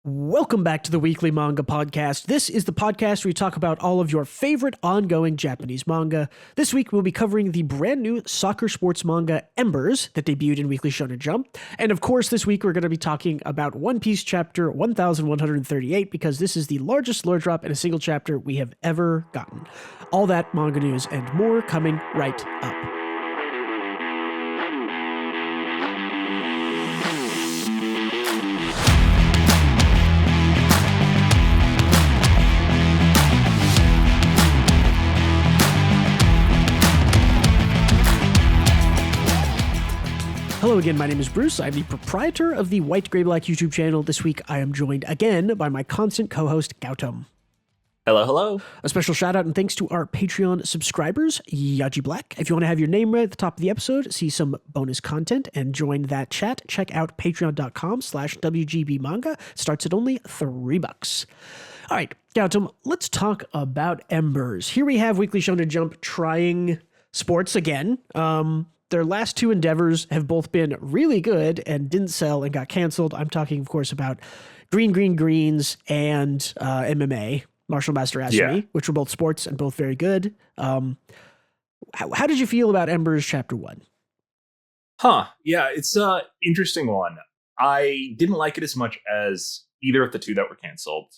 Welcome back to the Weekly Manga Podcast. This is the podcast where we talk about all of your favorite ongoing Japanese manga. This week, we'll be covering the brand new soccer sports manga Embers that debuted in Weekly Shonen Jump. And of course, this week, we're going to be talking about One Piece chapter 1138 because this is the largest lore drop in a single chapter we have ever gotten. All that manga news and more coming right up. Hello again, my name is Bruce. I'm the proprietor of the White Gray Black YouTube channel. This week, I am joined again by my constant co-host, Gautam. Hello, hello. A special shout out and thanks to our Patreon subscribers, Yaji Black. If you want to have your name read at the top of the episode, see some bonus content, and join that chat, check out patreon.com/WGBmanga. Starts at only $3. All right, Gautam, let's talk about Embers. Here we have Weekly Shonen Jump trying sports again. Their last two endeavors have both been really good and didn't sell and got canceled. I'm talking, of course, about Green Greens and MMA, Martial Mastery, which were both sports and both very good. How did you feel about Embers Chapter 1? Yeah, it's an interesting one. I didn't like it as much as either of the two that were canceled,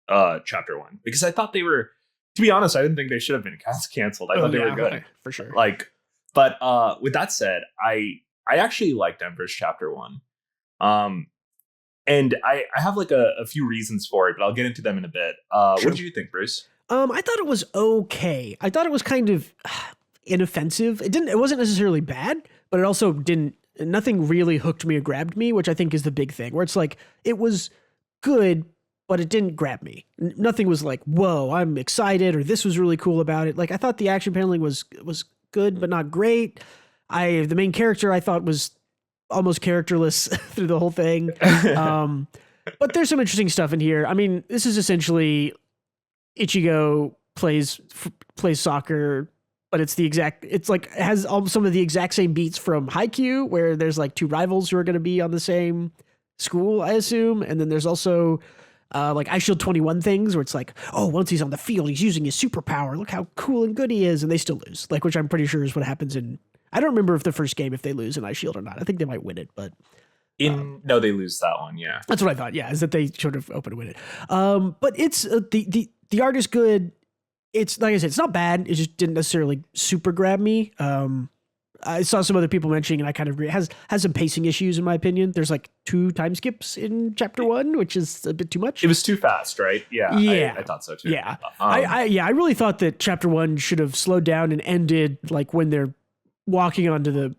Chapter 1, because I thought they were, to be honest, I didn't think they should have been canceled. I thought they were good. Okay, for sure. But with that said, I actually liked Embers Chapter 1. And I have like a few reasons for it, but I'll get into them in a bit. Sure. What did you think, Bruce? I thought it was okay. I thought it was kind of inoffensive. It wasn't necessarily bad, but it also nothing really hooked me or grabbed me, which I think is the big thing, where it's like, it was good, but it didn't grab me. Nothing was like, whoa, I'm excited, or this was really cool about it. Like, I thought the action paneling was good, but not great. The main character I thought was almost characterless through the whole thing. But there's some interesting stuff in here. I mean, this is essentially Ichigo plays soccer, but it has some of the exact same beats from Haikyu, where there's like two rivals who are going to be on the same school, I assume. And then there's also like Eyeshield 21 things where it's like, oh, once he's on the field, he's using his superpower. Look how cool and good he is. And they still lose, like, which I'm pretty sure is what happens I don't remember if the first game, if they lose in Eyeshield or not. I think they might win it, but no, they lose that one. Yeah. That's what I thought. Yeah. Is that they sort of open to win it. But it's the art is good. It's like I said, it's not bad. It just didn't necessarily super grab me. I saw some other people mentioning, and I kind of agree. It has some pacing issues, in my opinion. There's like 2 time skips in Chapter 1, which is a bit too much. It was too fast, right? Yeah. I thought so too. Yeah. I really thought that Chapter 1 should have slowed down and ended like when they're walking onto the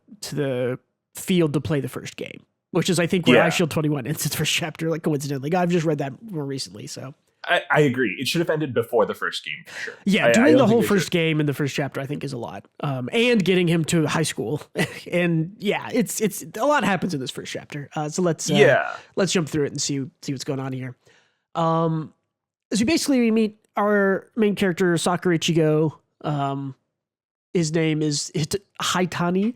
field to play the first game, which is, I think, where Eyeshield 21 ends its first chapter, like, coincidentally. I've just read that more recently, so. I agree. It should have ended before the first game, for sure. Yeah, doing the whole first game in the first chapter, I think, is a lot. And getting him to high school. And yeah, it's a lot happens in this first chapter. So let's jump through it and see what's going on here. So basically we meet our main character, Sakura Ichigo. His name is Haitani.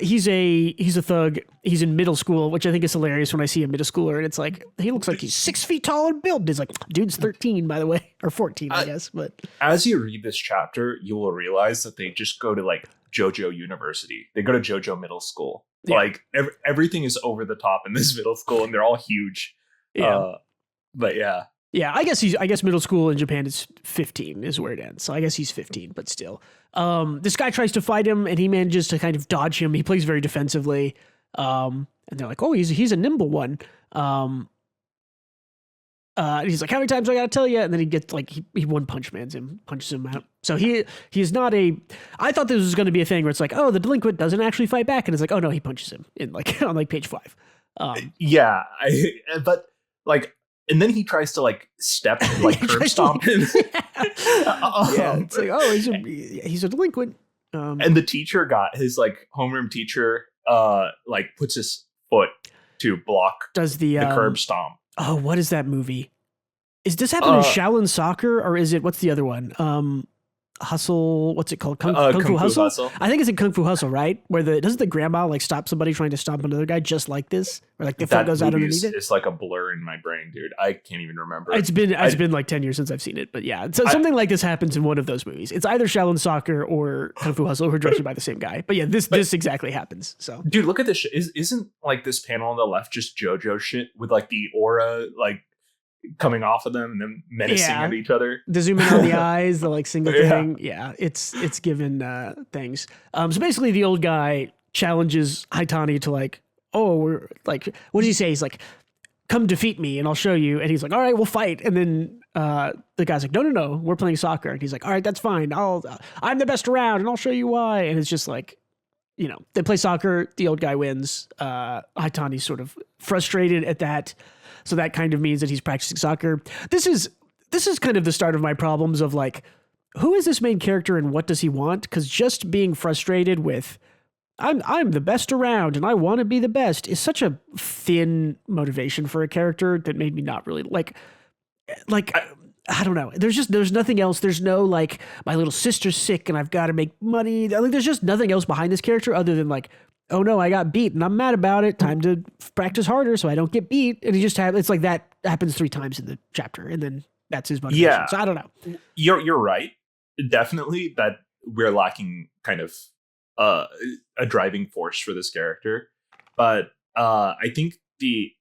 He's a thug. He's in middle school, which I think is hilarious when I see a middle schooler, and it's like, he looks like he's 6 feet tall and built. He's like, dude's 13, by the way, or 14, I guess. But as you read this chapter, you will realize that they just go to like JoJo University. They go to JoJo Middle School. Yeah. Like everything is over the top in this middle school, and they're all huge. Yeah. But yeah. Yeah, I guess middle school in Japan is 15 is where it ends. So I guess he's 15, but still. This guy tries to fight him, and he manages to kind of dodge him. He plays very defensively. And they're like, oh, he's a nimble one. And he's like, how many times do I gotta tell you? And then he gets like, he one punches him out. So he's not I thought this was going to be a thing where it's like, oh, the delinquent doesn't actually fight back. And it's like, oh no, he punches him in like, on like page 5. And then he tries to like step and like curb stomp him. It's like, oh, he's a delinquent. And the teacher his like homeroom teacher like puts his foot to block the curb stomp. Oh, what is that movie? Does this happen in Shaolin Soccer, or is it, what's the other one? Hustle, what's it called? Kung Kung Fu Fu Hustle? Hustle. I think it's in Kung Fu Hustle, right? Where doesn't the grandma like stop somebody trying to stomp another guy just like this? Or like the foot goes out underneath it? It's like a blur in my brain, dude. I can't even remember. It's been like 10 years since I've seen it, but yeah. So something like this happens in one of those movies. It's either Shaolin Soccer or Kung Fu Hustle, who are directed by the same guy. But yeah, this exactly happens. So dude, look at this shit. Isn't like this panel on the left just JoJo shit with like the aura like coming off of them and then menacing at each other? The zoom in on the eyes, the like single thing. Yeah, it's given things. So basically the old guy challenges Haitani to like, oh, we're like, what does he say? He's like, come defeat me and I'll show you. And he's like, all right, we'll fight. And then the guy's like, no, we're playing soccer. And he's like, all right, that's fine. I'm the best around and I'll show you why. And it's just like, you know, they play soccer. The old guy wins. Haitani's sort of frustrated at that. So that kind of means that he's practicing soccer. This is kind of the start of my problems of like, who is this main character and what does he want? Because just being frustrated with, I'm the best around and I want to be the best is such a thin motivation for a character that made me not really like I don't know. There's nothing else. There's no like, my little sister's sick and I've got to make money. Like there's just nothing else behind this character other than like, oh no, I got beat and I'm mad about it. Time to practice harder so I don't get beat. And he just it's like that happens 3 times in the chapter and then that's his motivation. Yeah. So I don't know. You're right. Definitely that we're lacking kind of a driving force for this character. But I think the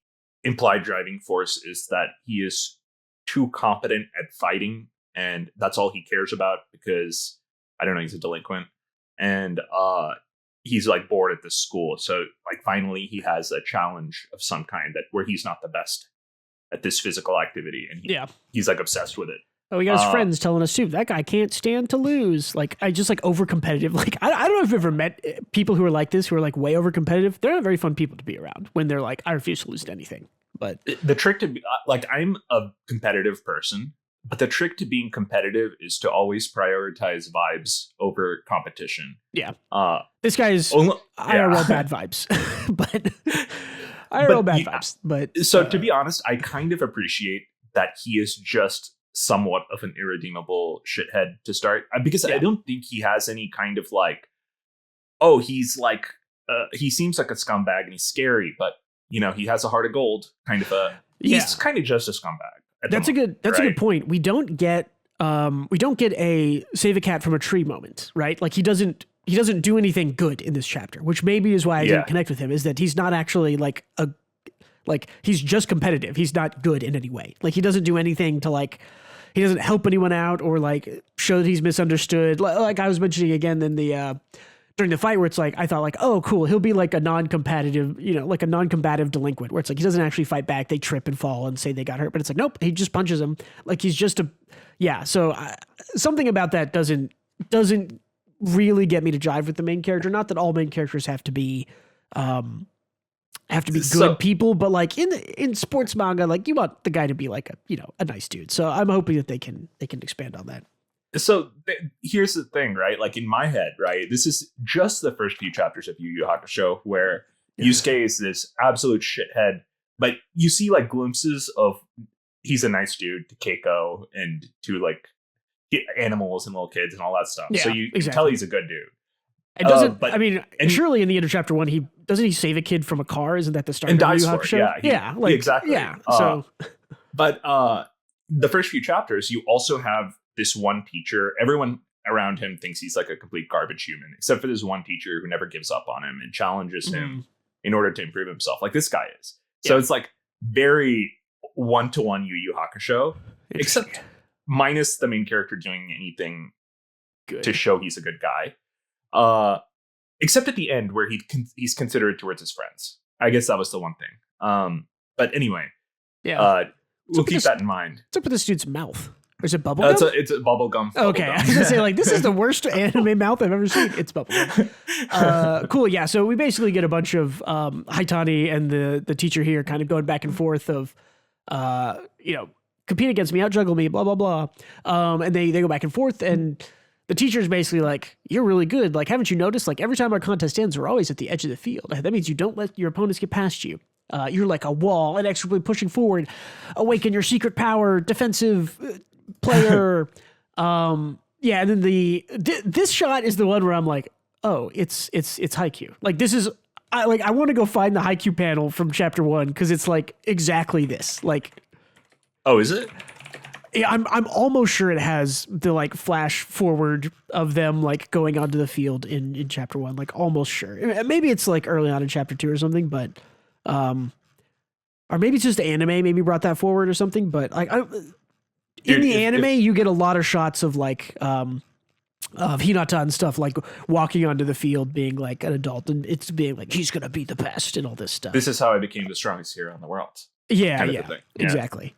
implied driving force is that he is too competent at fighting and that's all he cares about because, I don't know, he's a delinquent. And he's like bored at this school. So like finally he has a challenge of some kind where he's not the best at this physical activity. And he's like obsessed with it. Oh, he got his friends telling us too, that guy can't stand to lose. Like I just like over competitive. Like I don't know if you've ever met people who are like this, who are like way over competitive. They're not very fun people to be around when they're like, I refuse to lose to anything. But the trick to be like, I'm a competitive person, but the trick to being competitive is to always prioritize vibes over competition. Yeah. This guy is IRL bad vibes, but IRL bad vibes. But so to be honest, I kind of appreciate that he is just somewhat of an irredeemable shithead to start because I don't think he has any kind of like, oh, he's like, he seems like a scumbag and he's scary, but you know, he has a heart of gold kind of he's kind of just a scumbag. That's a good point. We don't get a save a cat from a tree moment, right? Like he doesn't do anything good in this chapter, which maybe is why I didn't connect with him, is that he's not actually like he's just competitive. He's not good in any way. Like he doesn't do anything to like, he doesn't help anyone out or like show that he's misunderstood. Like I was mentioning again in the, during the fight where it's like, I thought like, oh, cool. He'll be like a non-combative, you know, like a non-combative delinquent where it's like, he doesn't actually fight back. They trip and fall and say they got hurt, but it's like, nope, he just punches him. Like he's just so something about that doesn't really get me to jive with the main character. Not that all main characters have to be good people, but like in sports manga, like you want the guy to be like a nice dude. So I'm hoping that they can expand on that. So here's the thing, right? Like in my head, right? This is just the first few chapters of Yu Yu Hakusho where Yusuke is this absolute shithead, but you see like glimpses of he's a nice dude to Keiko and to like animals and little kids and all that stuff. Yeah, so you can tell he's a good dude. And surely in the end of chapter 1, he save a kid from a car? Isn't that the start of Yu Yu Hakusho? Exactly. Yeah. But the first few chapters, you also have this one teacher. Everyone around him thinks he's like a complete garbage human, except for this one teacher who never gives up on him and challenges him in order to improve himself, like this guy is. So it's like very one-to-one Yu Yu Hakusho, except minus the main character doing anything good to show he's a good guy. Except at the end where he's considerate towards his friends. I guess that was the one thing. But anyway, we'll keep that in mind. What's up with this dude's mouth? Or is it bubble gum? It's a bubble gum. Okay, I was gonna say like this is the worst anime mouth I've ever seen. It's bubble gum. Cool, yeah. So we basically get a bunch of Haitani and the teacher here kind of going back and forth of compete against me, out juggle me, blah blah blah. And they go back and forth, and the teacher's basically like, "You're really good. Like, haven't you noticed? Like every time our contest ends, we're always at the edge of the field. That means you don't let your opponents get past you. You're like a wall, inexorably pushing forward. Awaken your secret power, defensive." Player, Yeah, and then this shot is the one where I'm like, oh, it's Haikyu. Like this is I want to go find the Haikyu panel from chapter 1 because it's like exactly this. Like, oh, is it? Yeah, I'm almost sure it has the like flash forward of them like going onto the field in chapter 1. Like almost sure. Maybe it's like early on in chapter 2 or something, but or maybe it's just anime. Maybe brought that forward or something. But like in the anime, you get a lot of shots of like of Hinata and stuff like walking onto the field, being like an adult, and it's being like he's gonna be the best and all this stuff. This is how I became the strongest hero in the world. Yeah, exactly.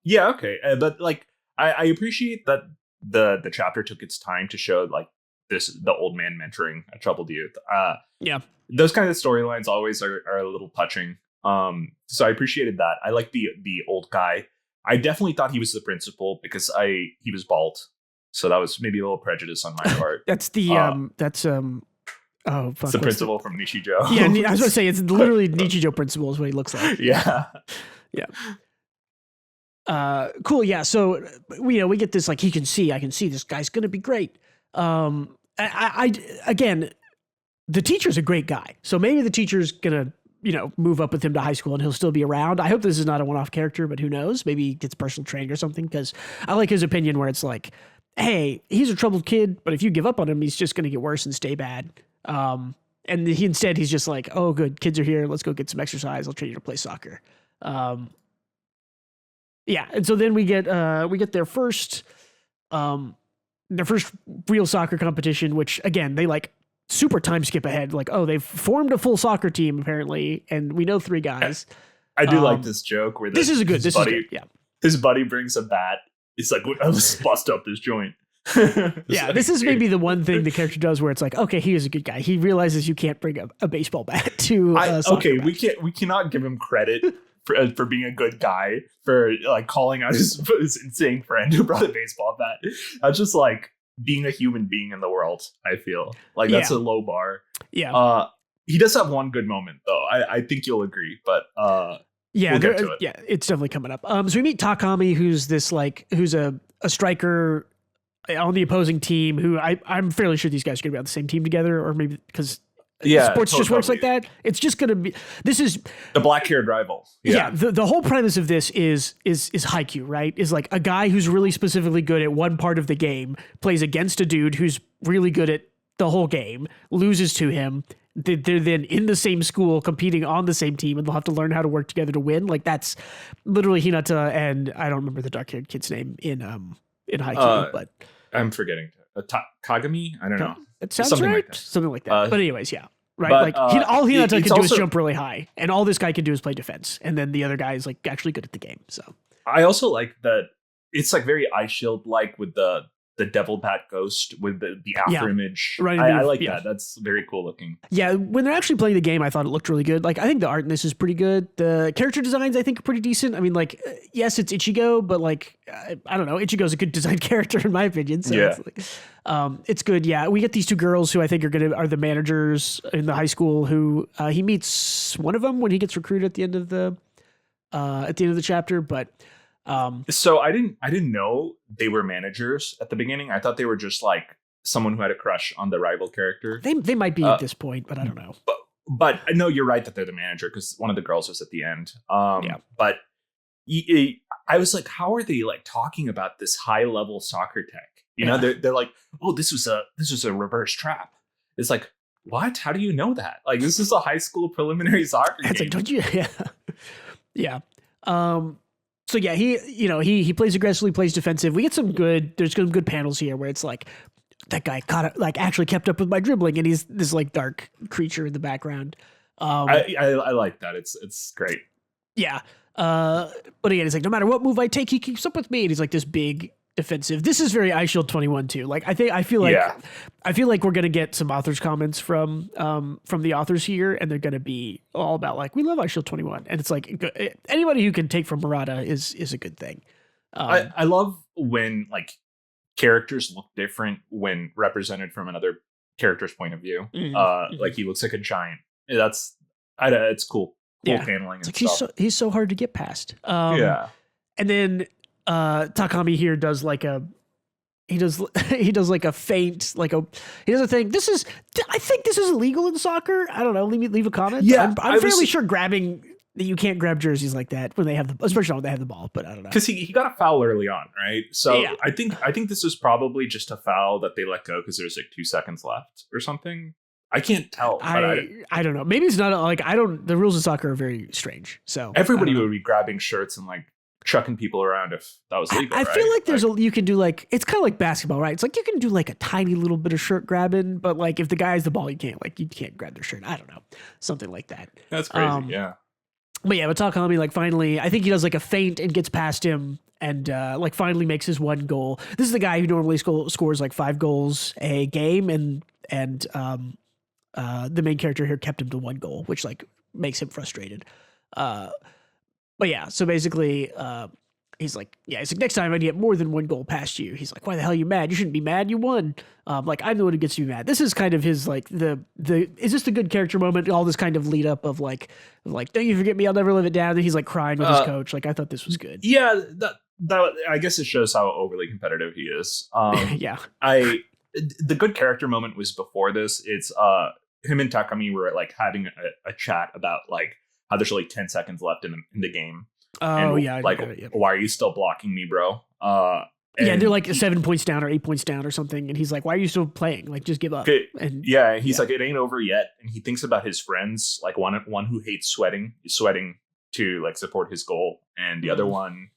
Yeah, okay, but like I appreciate that the chapter took its time to show like the old man mentoring a troubled youth. Yeah, those kind of storylines always are a little touching. So I appreciated that. I like the old guy. I definitely thought he was the principal because he was bald, so that was maybe a little prejudice on my part. That's the oh fuck, it's the principal from Nishii. Yeah, I was gonna say it's literally Nichijou principal is what he looks like. Yeah. Cool. Yeah. So we get this like I can see this guy's gonna be great. I again, the teacher's a great guy, so maybe the teacher's gonna move up with him to high school and he'll still be around. I hope this is not a one-off character, but who knows? Maybe he gets personal training or something. Because I like his opinion where it's like, hey, he's a troubled kid, but if you give up on him, he's just gonna get worse and stay bad. And he's just like, oh, good, kids are here. Let's go get some exercise. I'll train you to play soccer. Yeah, and so then we get their first real soccer competition, which again they like super time skip ahead. Like, oh, they've formed a full soccer team apparently, and we know 3 guys. I do like this joke where this is good. Yeah, his buddy brings a bat. It's like, let's bust up this joint. Yeah, this is maybe the one thing the character does where it's like, okay, he is a good guy. He realizes you can't bring a baseball bat to. Okay, we cannot give him credit for being a good guy, for like calling out his insane friend who brought a baseball bat. That's just like being a human being in the world. I feel like that's a low bar. Yeah. He does have one good moment though. I think you'll agree, but yeah, we'll get to it. Yeah, it's definitely coming up. So we meet Takami, who's a striker on the opposing team. Who I'm fairly sure these guys are gonna be on the same team together, or maybe because. Sports just works like that. It's just going to be. This is the black-haired rival. Yeah. The whole premise of this is Haikyu, right? Is like a guy who's really specifically good at one part of the game plays against a dude who's really good at the whole game, loses to him. They're then in the same school competing on the same team, and they'll have to learn how to work together to win. Like that's literally Hinata and I don't remember the dark-haired kid's name in Haikyu, but I'm forgetting. Kagami? I don't know. It sounds something right. Like that. Something like that. But anyways, yeah. Right? Like all Hinata can do is jump really high. And all this guy can do is play defense. And then the other guy is like actually good at the game. So I also like that it's like very Eye Shield like with the devil bat ghost with the after image. Right. I like that. That's very cool looking. Yeah, when they're actually playing the game, I thought it looked really good. Like I think the art in this is pretty good. The character designs I think are pretty decent. I mean, like yes, it's Ichigo, but like I don't know, Ichigo's a good designed character in my opinion. So it's good. Yeah, we get these 2 girls who I think are the managers in the high school. Who he meets one of them when he gets recruited at the end of the chapter, but. So I didn't know they were managers at the beginning. I thought they were just like someone who had a crush on the rival character. They might be at this point, but I don't know. But I know you're right that they're the manager because one of the girls was at the end. But I was like, how are they like talking about this high level soccer tech? You know, they're like, oh, this was a reverse trap. It's like, what? How do you know that? Like, this is a high school preliminary soccer game. It's like, don't you? Yeah. So yeah, he plays aggressively, plays defensive. We get there's some good panels here where it's like that guy actually kept up with my dribbling, and he's this like dark creature in the background. I like that. It's great. Yeah. But again, it's like no matter what move I take, he keeps up with me, and he's like this big defensive. This is very Eye Shield 21 too. Like I feel like we're gonna get some authors comments from the authors here, and they're gonna be all about like we love Eye Shield 21, and it's like anybody who can take from Murata is a good thing. I love when like characters look different when represented from another character's point of view. Like he looks like a giant. It's cool. Cool paneling. It's like he's so hard to get past. And then Takami here does like a he does like a feint, he does a thing. I think this is illegal in soccer. I don't know. Leave a comment. Yeah, I'm fairly sure grabbing that you can't grab jerseys like that when they have especially when they have the ball. But I don't know, because he got a foul early on, right? So Yeah. I think this was probably just a foul that they let go because there's like 2 seconds left or something. I can't tell. But I don't know. Maybe it's not like the rules of soccer are very strange. So everybody would be grabbing shirts and like chucking people around if that was legal. I feel like you can do like, it's kind of like basketball, right? It's like you can do like a tiny little bit of shirt grabbing, but like if the guy has the ball, you can't grab their shirt. I don't know, something like that. That's crazy. Yeah. But yeah, but Takami, like finally, I think he does like a feint and gets past him and like finally makes his 1 goal. This is the guy who normally scores like 5 goals a game, and the main character here kept him to 1 goal, which like makes him frustrated. But yeah, so basically, he's like, next time I get more than 1 goal past you. He's like, why the hell are you mad? You shouldn't be mad. You won. Like, I'm the one who gets you mad. This is kind of his, like, is this the good character moment? All this kind of lead up of like, don't you forget me, I'll never live it down. And he's like crying with his coach. Like, I thought this was good. Yeah, that I guess it shows how overly competitive he is. Yeah. The good character moment was before this. It's him and Takami were like having a chat about like how there's only 10 seconds left in the game. Oh, and, yeah. Like, why are you still blocking me, bro? And they're like 7 points down or 8 points down or something. And he's like, why are you still playing? Like, just give up. And he's like, it ain't over yet. And he thinks about his friends. Like one who hates sweating is sweating to like support his goal. And the other one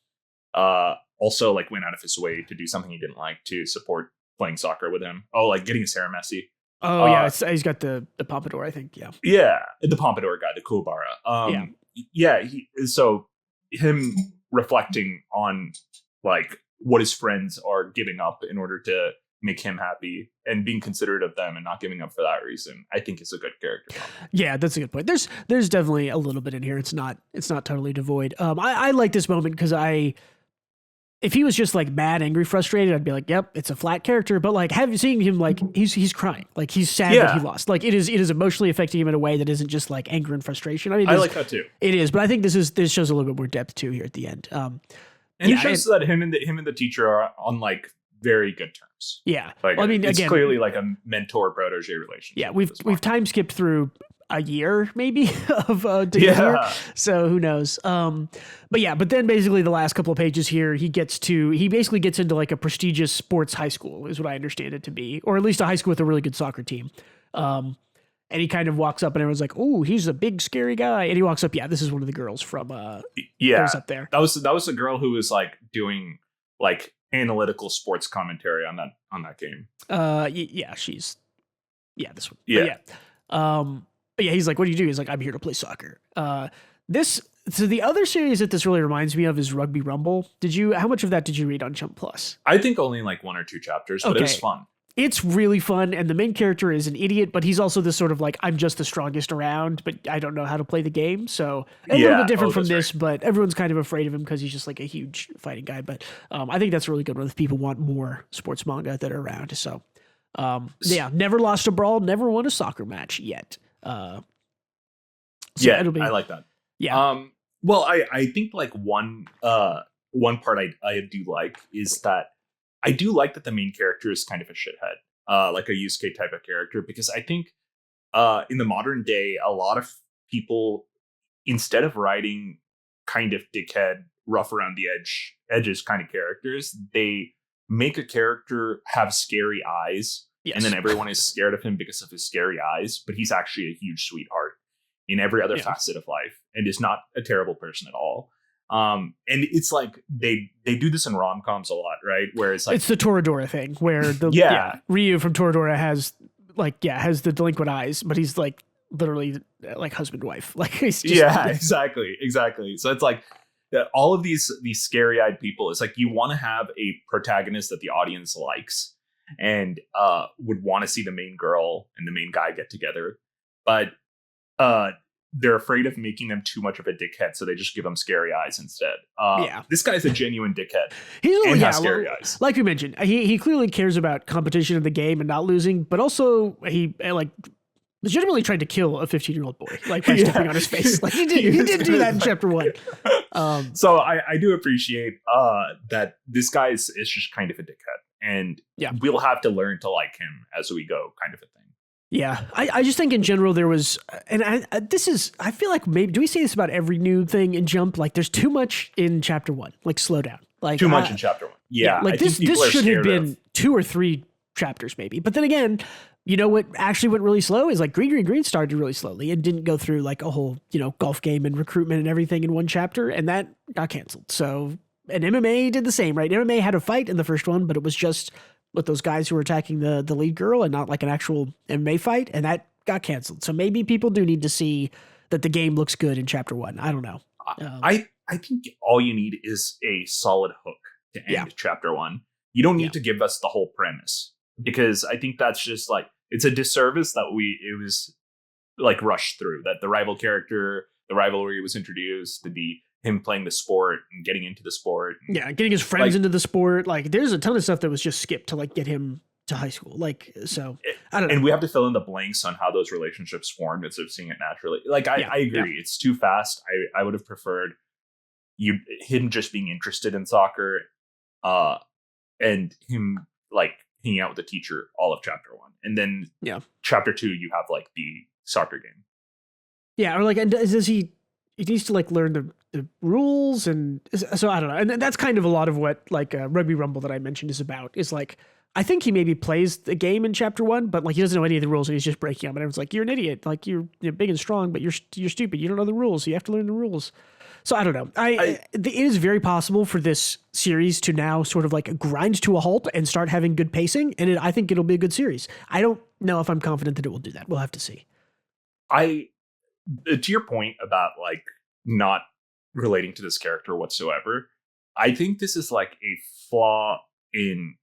also like went out of his way to do something he didn't like to support playing soccer with him. Oh, like getting his hair messy. Oh, yeah. He's got the pompadour, I think. Yeah. Yeah. The pompadour guy, the Kuwabara. So him reflecting on like what his friends are giving up in order to make him happy and being considerate of them and not giving up for that reason, I think is a good character. Yeah, that's a good point. There's definitely a little bit in here. It's not totally devoid. I like this moment because if he was just like mad, angry, frustrated, I'd be like, yep, it's a flat character. But like seeing him, like he's crying, like he's sad that he lost. Like it is emotionally affecting him in a way that isn't just like anger and frustration. I mean, I like that too. It is, but I think this shows a little bit more depth too here at the end. And it shows that him and the teacher are on like very good terms. Yeah, like well, I mean, it's again, clearly like a mentor protege relationship. Yeah, we've time skipped through a year maybe of together. So who knows? But then basically the last couple of pages here, he basically gets into like a prestigious sports high school is what I understand it to be, or at least a high school with a really good soccer team. And he kind of walks up and everyone's like, "Oh, he's a big scary guy." And he walks up, this is one of the girls from there's up there. That was the girl who was like doing like analytical sports commentary on that game. She's this one. Yeah. But he's like, what do you do? He's like, I'm here to play soccer. So the other series that this really reminds me of is Rugby Rumble. How much of that did you read on Jump Plus? I think only like 1 or 2 chapters, but it was fun. It's really fun. And the main character is an idiot, but he's also this sort of like, I'm just the strongest around, but I don't know how to play the game. So a little bit different from this, but everyone's kind of afraid of him because he's just like a huge fighting guy. But I think that's a really good one if people want more sports manga that are around. So never lost a brawl, never won a soccer match yet. I like that. Yeah. Well, I think like one part I do like is that I do like that the main character is kind of a shithead, like a Yusuke type of character, because I think in the modern day, a lot of people, instead of writing kind of dickhead, rough around the edges kind of characters, they make a character have scary eyes. Yes. And then everyone is scared of him because of his scary eyes, but he's actually a huge sweetheart in every other facet of life and is not a terrible person at all. And it's like they do this in rom-coms a lot, right? Where it's like it's the Toradora thing where Ryu from Toradora has the delinquent eyes, but he's like literally like husband wife. Like he's just exactly. So it's like all of these scary-eyed people. It's like you want to have a protagonist that the audience likes and would want to see the main girl and the main guy get together, but they're afraid of making them too much of a dickhead, so they just give them scary eyes instead. This guy's a genuine dickhead. He has scary eyes. Like we mentioned, he clearly cares about competition in the game and not losing, but also he like legitimately tried to kill a 15-year-old boy, like by stepping on his face. Like he did do that in chapter 1. So I do appreciate that this guy is just kind of a dickhead, and we'll have to learn to like him as we go, kind of a thing. Yeah, I just think in general there was, and I feel like maybe, do we say this about every new thing in Jump? Like there's too much in chapter 1. Like slow down. Like too much in chapter 1. Yeah, like this should have been 2 or 3 chapters maybe. But then again, you know what actually went really slow is like Green started really slowly and didn't go through like a whole, golf game and recruitment and everything in one chapter, and that got canceled. So, and MMA did the same, right? MMA had a fight in the first one, but it was just with those guys who were attacking the lead girl and not like an actual MMA fight, and that got canceled. So maybe people do need to see that the game looks good in chapter 1. I don't know. I think all you need is a solid hook to end chapter 1. You don't need to give us the whole premise, because I think that's just like, it's a disservice that it was like rushed through, that the rivalry was introduced, him playing the sport and getting into the sport. Getting his friends into the sport. Like there's a ton of stuff that was just skipped to like get him to high school. Like, so I don't know. And we have to fill in the blanks on how those relationships formed instead of seeing it naturally. Like I agree. Yeah. It's too fast. I would have preferred him just being interested in soccer, and him like hanging out with the teacher all of chapter 1. And then chapter 2, you have like the soccer game. Yeah. Or like, and does he needs to like learn the rules, and so I don't know. And that's kind of a lot of what like Rugby Rumble that I mentioned is about, is like, I think he maybe plays the game in chapter 1, but like he doesn't know any of the rules and he's just breaking them. And everyone's like, you're an idiot. Like you're big and strong, but you're stupid. You don't know the rules. So you have to learn the rules. So I don't know. It is very possible for this series to now sort of like grind to a halt and start having good pacing. And I think it'll be a good series. I don't know if I'm confident that it will do that. We'll have to see. To your point about like not relating to this character whatsoever, I think this is like a flaw in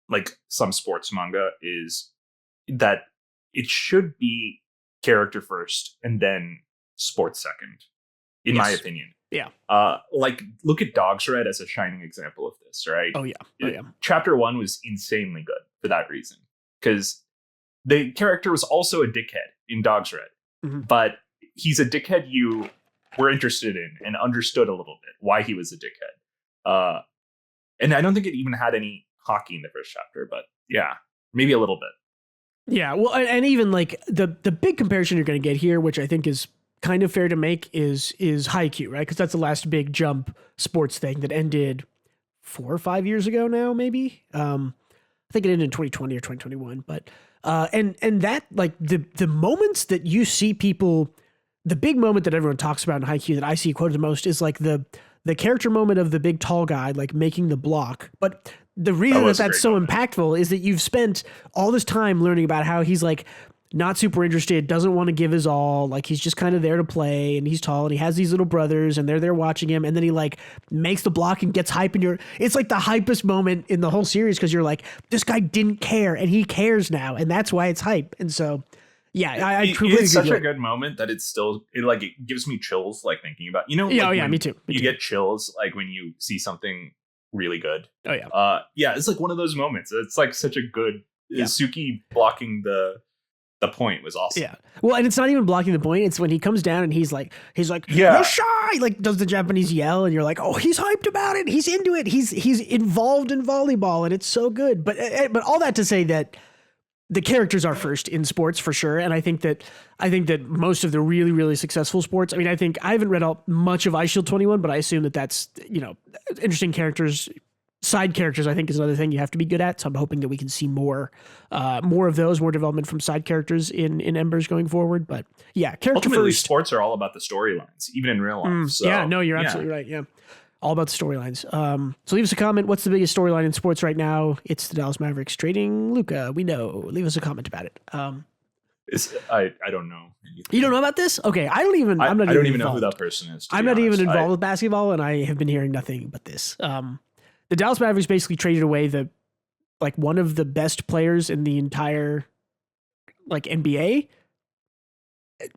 like some sports manga, is that it should be character first and then sports second, in my opinion. Yeah. Like look at Dog's Red as a shining example of this, right? Oh yeah. Chapter 1 was insanely good for that reason, because the character was also a dickhead in Dog's Red, but he's a dickhead you were interested in and understood a little bit why he was a dickhead. And I don't think it even had any hockey in the first chapter, but yeah, maybe a little bit. Yeah, well, and even like the big comparison you're going to get here, which I think is kind of fair to make, is Haikyu, right? Because that's the last big Jump sports thing that ended 4 or 5 years ago now, maybe. I think it ended in 2020 or 2021, but and that like the moments that you see people. The big moment that everyone talks about in Haikyu that I see quoted the most is like the character moment of the big tall guy like making the block. But the reason that's so impactful is that you've spent all this time learning about how he's like not super interested, doesn't want to give his all, like he's just kind of there to play, and he's tall and he has these little brothers and they're there watching him, and then he like makes the block and gets hype, and it's like the hypest moment in the whole series, because you're like, this guy didn't care and he cares now, and that's why it's hype. And so I it's such a good moment that it gives me chills like thinking about, me too. You get chills like when you see something really good. Oh yeah. It's like one of those moments. It's like such a good Suki blocking the point was awesome. Yeah. Well, and it's not even blocking the point. It's when he comes down and he's like, Nishii! Like does the Japanese yell, and you're like, oh, he's hyped about it. He's into it. He's involved in volleyball, and it's so good. But all that to say that the characters are first in sports for sure. And I think that most of the really, really successful sports, I mean, I think I haven't read much of Eyeshield 21, but I assume that that's, interesting characters, side characters, I think is another thing you have to be good at. So I'm hoping that we can see more of those, more development from side characters in Embers going forward. But yeah, character ultimately, first. Sports are all about the storylines, even in real life. So, yeah, no, you're absolutely right. Yeah. All about the storylines. So leave us a comment. What's the biggest storyline in sports right now? It's the Dallas Mavericks trading Luka. We know. Leave us a comment about it. I don't know. You don't know about this? Okay, I don't even know who that person is. I'm not even involved with basketball, and I have been hearing nothing but this. The Dallas Mavericks basically traded away one of the best players in the entire NBA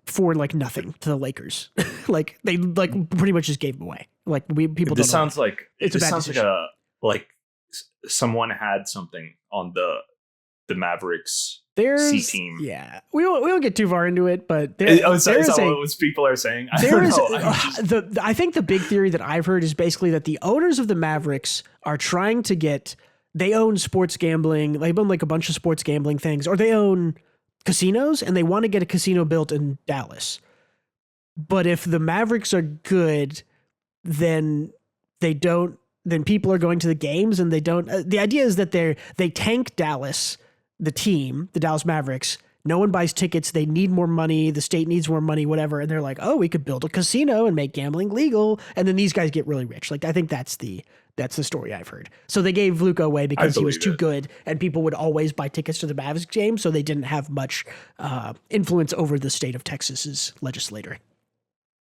for nothing to the Lakers. They pretty much just gave him away. This sounds like someone had something on the Mavericks. C team. Yeah, we won't get too far into it, but is that what people are saying? I don't know. I think the big theory that I've heard is basically that the owners of the Mavericks are trying to get. They own sports gambling. They own like a bunch of sports gambling things, or they own casinos, and they want to get a casino built in Dallas. But if the Mavericks are good, then they don't. Then people are going to the games, and they don't. The idea is that they tank Dallas, the team, the Dallas Mavericks. No one buys tickets. They need more money. The state needs more money, whatever. And they're like, oh, we could build a casino and make gambling legal. And then these guys get really rich. Like, I think that's the story I've heard. So they gave Luka away because he was too good, and people would always buy tickets to the Mavericks game. So they didn't have much influence over the state of Texas's legislator.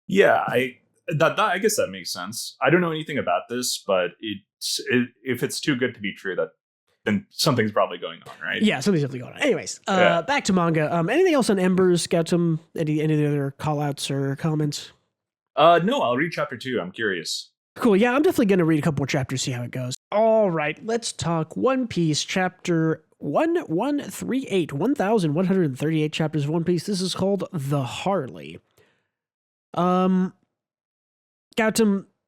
Yeah, I guess that makes sense. I don't know anything about this, but if it's too good to be true, then something's probably going on, right? Yeah, something's definitely going on. Anyways, back to manga. Anything else on Embers? Got some any other call outs or comments? No, I'll read chapter 2. I'm curious. Cool. Yeah, I'm definitely going to read a couple more chapters, see how it goes. All right, let's talk One Piece chapter 1138. 1138 chapters of One Piece. This is called The Harley. Gautam,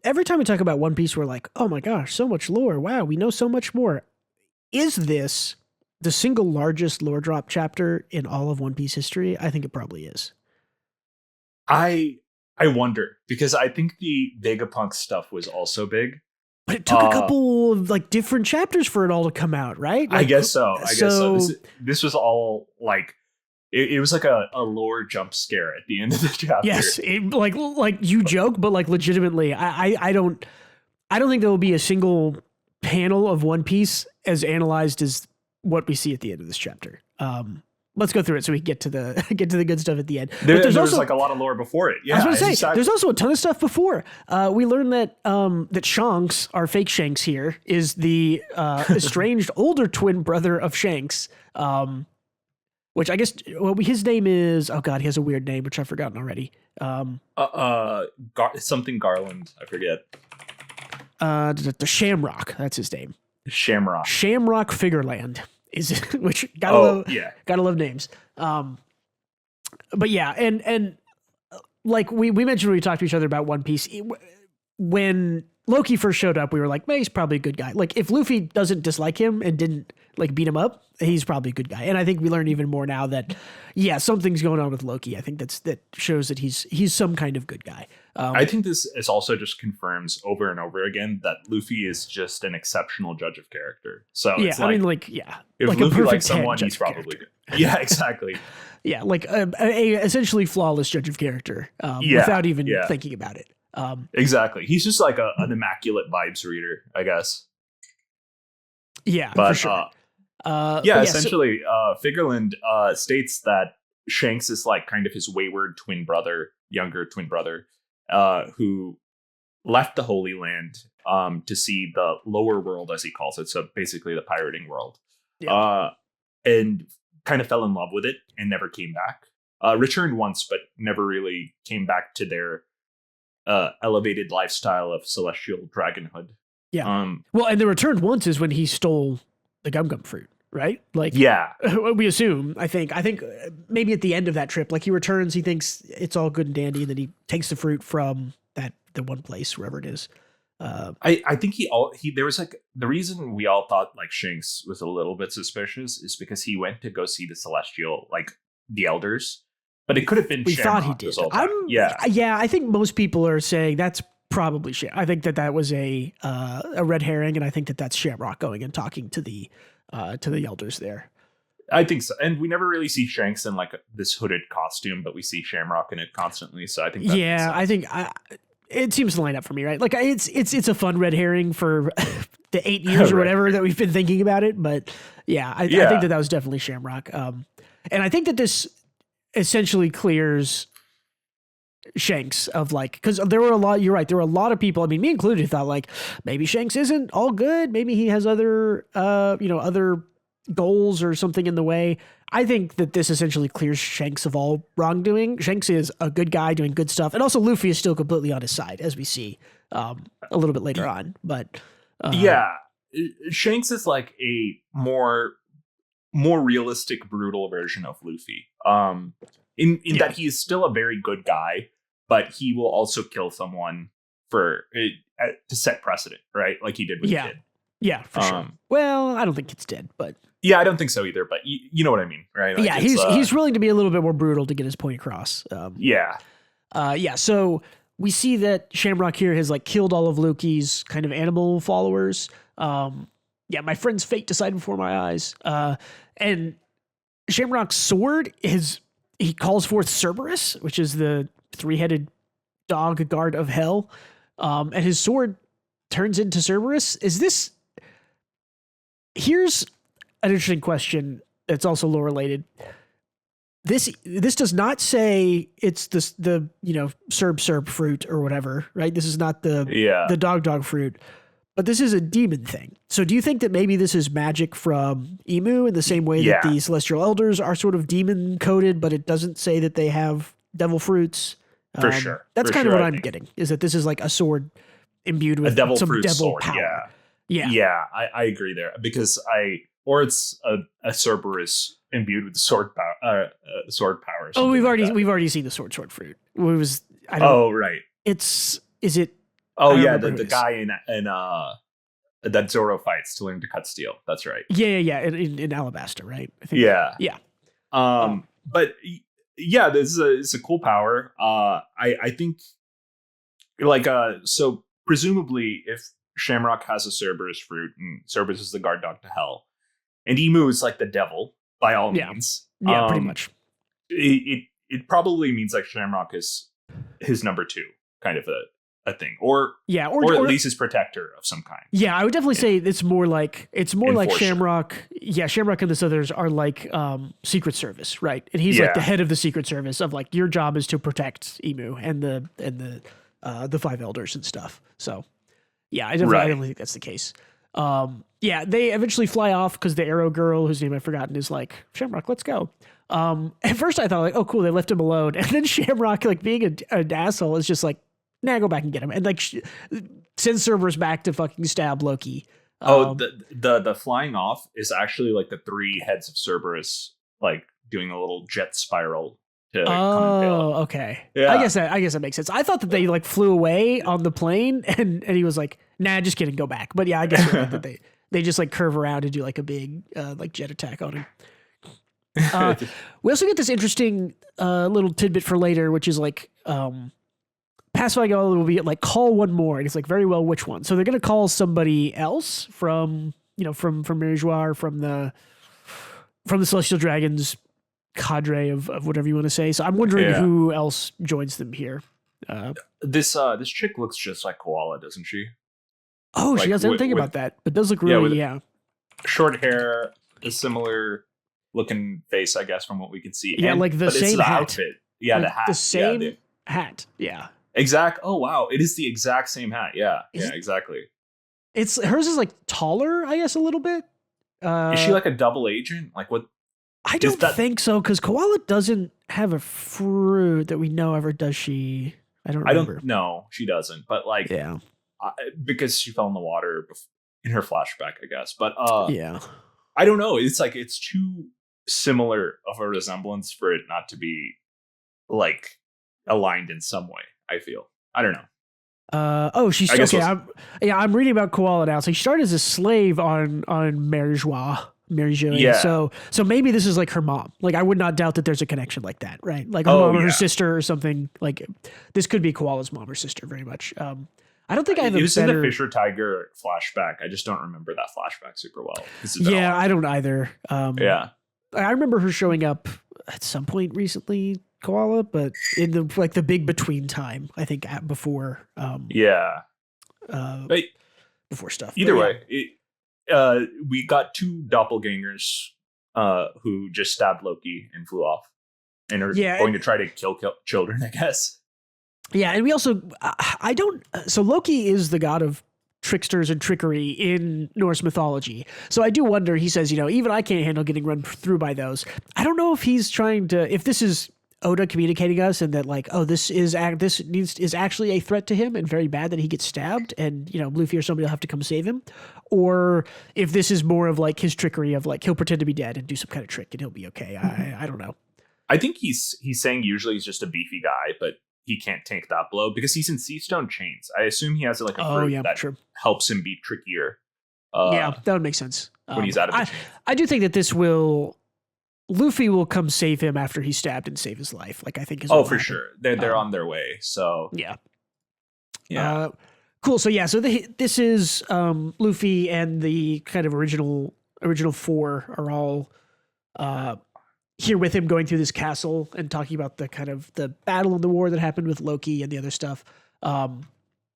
every time we talk about One Piece, we're like, oh my gosh, so much lore. Wow, we know so much more. Is this the single largest lore drop chapter in all of One Piece history? I think it probably is. I wonder, because I think the Vegapunk stuff was also big. But it took a couple of like different chapters for it all to come out, right? Like, I guess so. This was all like, it was like a lore jump scare at the end of the chapter. Yes, like you joke, but like legitimately, I don't think there will be a single panel of One Piece as analyzed as what we see at the end of this chapter. Let's go through it so we can get to the good stuff at the end. There's also like a lot a lore before it. Yeah, I was going to say, there's also a ton of stuff before. We learned that Shanks, our fake Shanks here, is the estranged older twin brother of Shanks, which I guess his name is. Oh God, he has a weird name which I've forgotten already. Something Garland, I forget. The Shamrock, that's his name. Shamrock Figureland. Is which gotta love names. But yeah, and like we mentioned when we talked to each other about One Piece, when Loki first showed up, we were like, man, he's probably a good guy. Like if Luffy doesn't dislike him and didn't like beat him up, he's probably a good guy. And I think we learned even more now that something's going on with Loki. I think that shows that he's some kind of good guy. I think this is also just confirms over and over again that Luffy is just an exceptional judge of character. So yeah, I mean, if like Luffy likes someone, he's probably good. Yeah, exactly. Yeah, like a essentially flawless judge of character without even thinking about it. Exactly. He's just like an immaculate vibes reader, I guess. Yeah, but, for sure. Essentially, Figureland states that Shanks is like kind of his wayward younger twin brother, who left the Holy Land to see the lower world, as he calls it, so basically the pirating world, and kind of fell in love with it and never came back. Returned once, but never really came back to their elevated lifestyle of celestial dragonhood. Yeah. Well, and the returned once is when he stole the gum fruit, right? Like, we assume. I think maybe at the end of that trip, like he returns, he thinks it's all good and dandy, and then he takes the fruit from the one place wherever it is. I think there was like the reason we all thought like Shanks was a little bit suspicious is because he went to go see the celestial, like the elders, but it could have been. We Shamrock thought he did. Yeah. I think most people are saying that's probably Shamrock. I think that was a red herring, and I think that's Shamrock going and talking to the elders there. I think so, and we never really see Shanks in like this hooded costume, but we see Shamrock in it constantly. So I think I think it seems to line up for me, right? Like it's a fun red herring for the 8 years or whatever that we've been thinking about it, but I think that was definitely Shamrock, and I think that this essentially clears Shanks of like, because there were a lot. You're right. There were a lot of people. I mean, me included, who thought like maybe Shanks isn't all good. Maybe he has other goals or something in the way. I think that this essentially clears Shanks of all wrongdoing. Shanks is a good guy doing good stuff, and also Luffy is still completely on his side, as we see a little bit later on. But Shanks is like a more more realistic, brutal version of Luffy. In that he is still a very good guy, but he will also kill someone to set precedent, right? Like he did with Kid. Yeah, for sure. Well, I don't think Kid's dead, but yeah, I don't think so either. But you know what I mean, right? Like yeah, he's willing to be a little bit more brutal to get his point across. Yeah. So we see that Shamrock here has like killed all of Loki's kind of animal followers. My friend's fate decided before my eyes. And Shamrock's sword he calls forth Cerberus, which is the 3-headed dog guard of hell. And his sword turns into Cerberus. Here's an interesting question that's also lore related. This does not say it's the Cerb fruit or whatever, right? This is not the dog fruit, but this is a demon thing. So do you think that maybe this is magic from Emu in the same way that the Celestial Elders are sort of demon coded, but it doesn't say that they have devil fruits? For sure. That's kind of what I'm getting, is that this is like a sword imbued with some devil sword, power. Yeah, I agree there because it's a Cerberus imbued with sword power. Oh, we've already seen the sword fruit. Right. Is it? Oh yeah, the guy in that Zoro fights to learn to cut steel. That's right. Yeah. In Alabasta, right? I think. Yeah. But yeah, this is a cool power. I think so presumably if Shamrock has a Cerberus fruit and Cerberus is the guard dog to hell, and Emu is like the devil by all means. Yeah, pretty much. It probably means like Shamrock is his number 2 kind of a thing, or at least his protector of some kind. Yeah, I would definitely say it's more like Shamrock. Yeah, Shamrock and the others are like Secret Service, right? And he's like the head of the Secret Service of like your job is to protect Emu and the 5 elders and stuff. So yeah, I definitely think that's the case. They eventually fly off because the arrow girl, whose name I've forgotten, is like, Shamrock, let's go. At first I thought like, oh cool, they left him alone. And then Shamrock, like being an asshole, is just like, nah, go back and get him. And like sends Cerberus back to fucking stab Loki. The flying off is actually like the 3 heads of Cerberus, like doing a little jet spiral. Okay. Yeah. I guess that makes sense. I thought that they like flew away on the plane and he was like, nah, just kidding, go back. But yeah, I guess you're right that they just like curve around and do like a big like jet attack on him. We also get this interesting little tidbit for later, which is like pacifying all will be like call one more, and it's like very well which one. So they're gonna call somebody else from Merijois, from the Celestial Dragons cadre of whatever you want to say. So I'm wondering who else joins them here. This chick looks just like Koala, doesn't she? Oh, like, she does. I didn't think about that, but does look really short hair, a similar looking face, I guess, from what we can see. Yeah, like the same hat. Outfit. Yeah, like the hat. The same hat. Yeah. Exact. Oh wow, it is the exact same hat. Yeah. Exactly. It's hers is like taller, I guess, a little bit. Is she like a double agent? Like what? I don't think so, because Koala doesn't have a fruit that we know ever, does she? I don't remember. No, she doesn't. But like, because she fell in the water in her flashback, I guess. But I don't know. It's like it's too similar of a resemblance for it not to be like aligned in some way. I feel. I don't know. She's okay. I'm reading about Koala now. So she started as a slave on Merijois. Yeah. So maybe this is like her mom. Like I would not doubt that there's a connection like that, right? Like her mom or her sister or something. Like this could be Koala's mom or sister, very much. I don't think I have it was in the Fisher Tiger flashback. I just don't remember that flashback super well. Yeah, I don't either. I remember her showing up at some point recently, Koala, but in the big between time, I think before. Before stuff. Either way, we got 2 doppelgangers who just stabbed Loki and flew off, and are going to try to kill children, I guess. Yeah, and we also so Loki is the god of tricksters and trickery in Norse mythology. So I do wonder, he says, even I can't handle getting run through by those. I don't know if he's trying to, if this is Oda communicating us and that like, oh, this is actually a threat to him and very bad that he gets stabbed and, you know, Luffy or somebody will have to come save him. Or if this is more of like his trickery of like, he'll pretend to be dead and do some kind of trick and he'll be okay. I don't know. I think he's saying usually he's just a beefy guy, but he can't take that blow because he's in Seastone chains. I assume he has like a fruit that helps him be trickier. Yeah, that would make sense. When he's out of the chains. I do think that Luffy will come save him after he's stabbed and save his life. Like I think is for sure. They're on their way. So yeah. Cool. So yeah. So this is Luffy and the kind of original four are all here with him going through this castle and talking about the kind of the battle and the war that happened with Loki and the other stuff.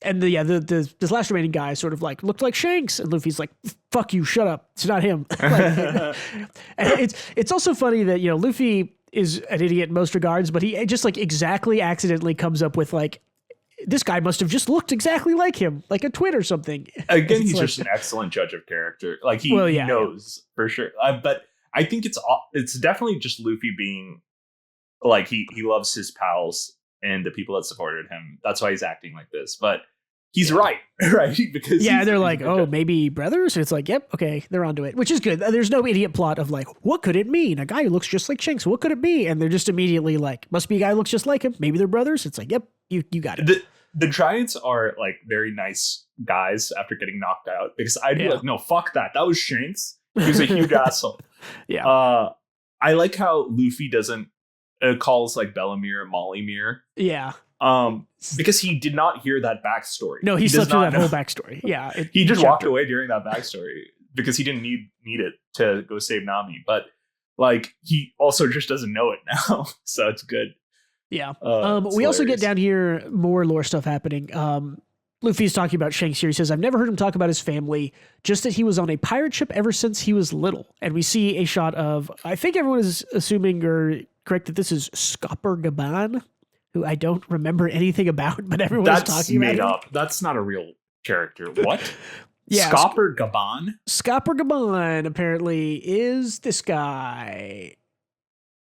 And this last remaining guy sort of like looked like Shanks, and Luffy's like, "Fuck you, shut up, it's not him." And it's also funny that, you know, Luffy is an idiot in most regards, but he just like exactly accidentally comes up with like, this guy must have just looked exactly like him, like a twin or something. Again, he's like, just an excellent judge of character. Like he knows for sure. But I think it's definitely just Luffy being like he loves his pals and the people that supported him. That's why he's acting like this. But he's right? Because they're like, oh, maybe brothers. And it's like, yep, okay, they're onto it, which is good. There's no idiot plot of like, what could it mean? A guy who looks just like Shanks. What could it be? And they're just immediately like, must be a guy who looks just like him. Maybe they're brothers. It's like, yep, you got it. The Giants are like very nice guys after getting knocked out because I'd be like, no, fuck that. That was Shanks. He was a huge asshole. Yeah. I like how Luffy doesn't calls like Bellamere Mollymere. Yeah. Because he did not hear that backstory. No, he slept through that whole backstory. Yeah. He just walked away during that backstory because he didn't need it to go save Nami. But like he also just doesn't know it now. So it's good. Yeah. We also get down here more lore stuff happening. Luffy's talking about Shanks here. He says, I've never heard him talk about his family, just that he was on a pirate ship ever since he was little. And we see a shot of, I think everyone is assuming or correct that this is Scopper Gaban, who I don't remember anything about, but everyone's talking about. That's made up. That's not a real character. What? Yeah, Scopper Gaban? Scopper Gaban apparently is this guy.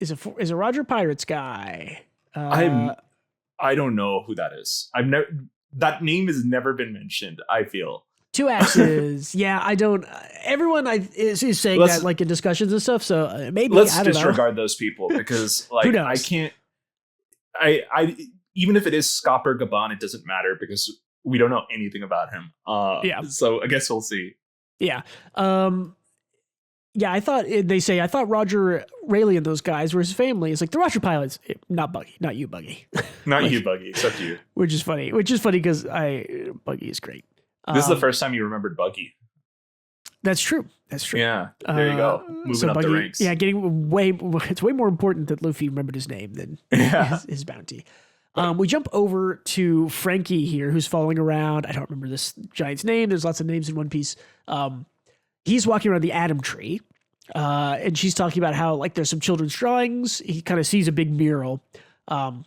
Is a Roger Pirates guy. I don't know who that is. That name has never been mentioned, I feel. Two X's. Yeah, I don't. Everyone is saying that like in discussions and stuff. So maybe let's I don't disregard know. Those people because like Who knows? I can't. I even if it is Scopper Gaban, it doesn't matter because we don't know anything about him. So I guess we'll see. Yeah. Yeah, I thought Roger Rayleigh and those guys were his family. It's like the Roger pilots, not Buggy, not you, Buggy. Not you, Buggy, except you. Which is funny because Buggy is great. This is the first time you remembered Buggy. That's true. Yeah, there you go. Moving up Buggy, the ranks. Yeah, it's way more important that Luffy remembered his name than his bounty. We jump over to Frankie here, who's following around. I don't remember this giant's name. There's lots of names in One Piece. He's walking around the Atom Tree, and she's talking about how like there's some children's drawings. He kind of sees a big mural, and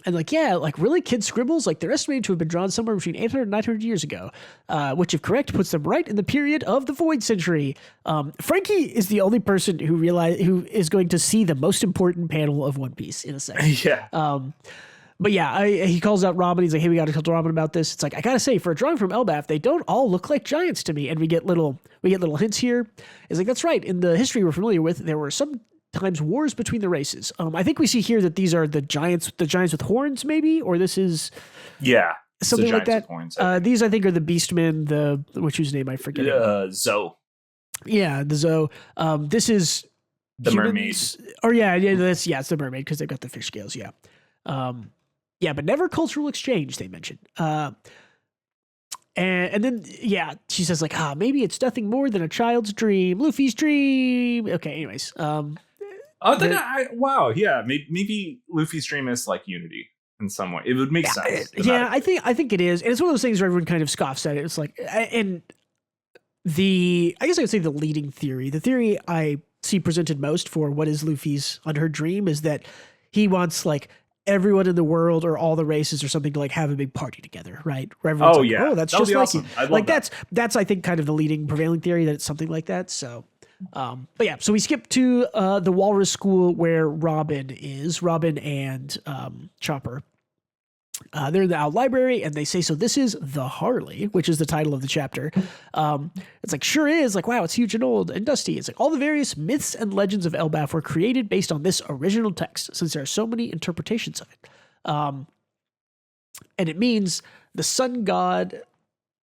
like, yeah, like really kid scribbles, like they're estimated to have been drawn somewhere between 800 and 900 years ago, which if correct puts them right in the period of the Void Century. Frankie is the only person who is going to see the most important panel of One Piece in a second. Yeah. But yeah, he calls out Robin. He's like, hey, we got to tell Robin about this. It's like, I got to say, for a drawing from Elbaf, they don't all look like giants to me. And we get little hints here. It's like, that's right. In the history we're familiar with, there were sometimes wars between the races. I think we see here that these are the giants with horns, maybe, or this is something like that. Horns, these, I think, are the Beastmen, whose name I forget. Zoe. Yeah, the Zoe. This is the mermaid. Or it's the mermaid because they've got the fish scales. Yeah. Yeah, but never cultural exchange, they mentioned. And then, she says, like, maybe it's nothing more than a child's dream, Luffy's dream. Okay, anyways. Wow, yeah, maybe Luffy's dream is like unity in some way. It would make sense. Yeah, I think it is. And it's one of those things where everyone kind of scoffs at it. It's like, and I guess I would say the leading theory, the theory I see presented most for what is Luffy's unheard dream is that he wants, like, everyone in the world or all the races or something to like have a big party together, right? Where everyone's that's just like awesome. you. Like that's I think kind of the leading prevailing theory that it's something like that. So But yeah, so we skip to the Walrus School where Robin and Chopper. They're in the out library and they say, so this is the Harley, which is the title of the chapter. It's like, sure is. Like, wow, it's huge and old and dusty. It's like all the various myths and legends of Elbaf were created based on this original text, since there are so many interpretations of it. And it means the sun god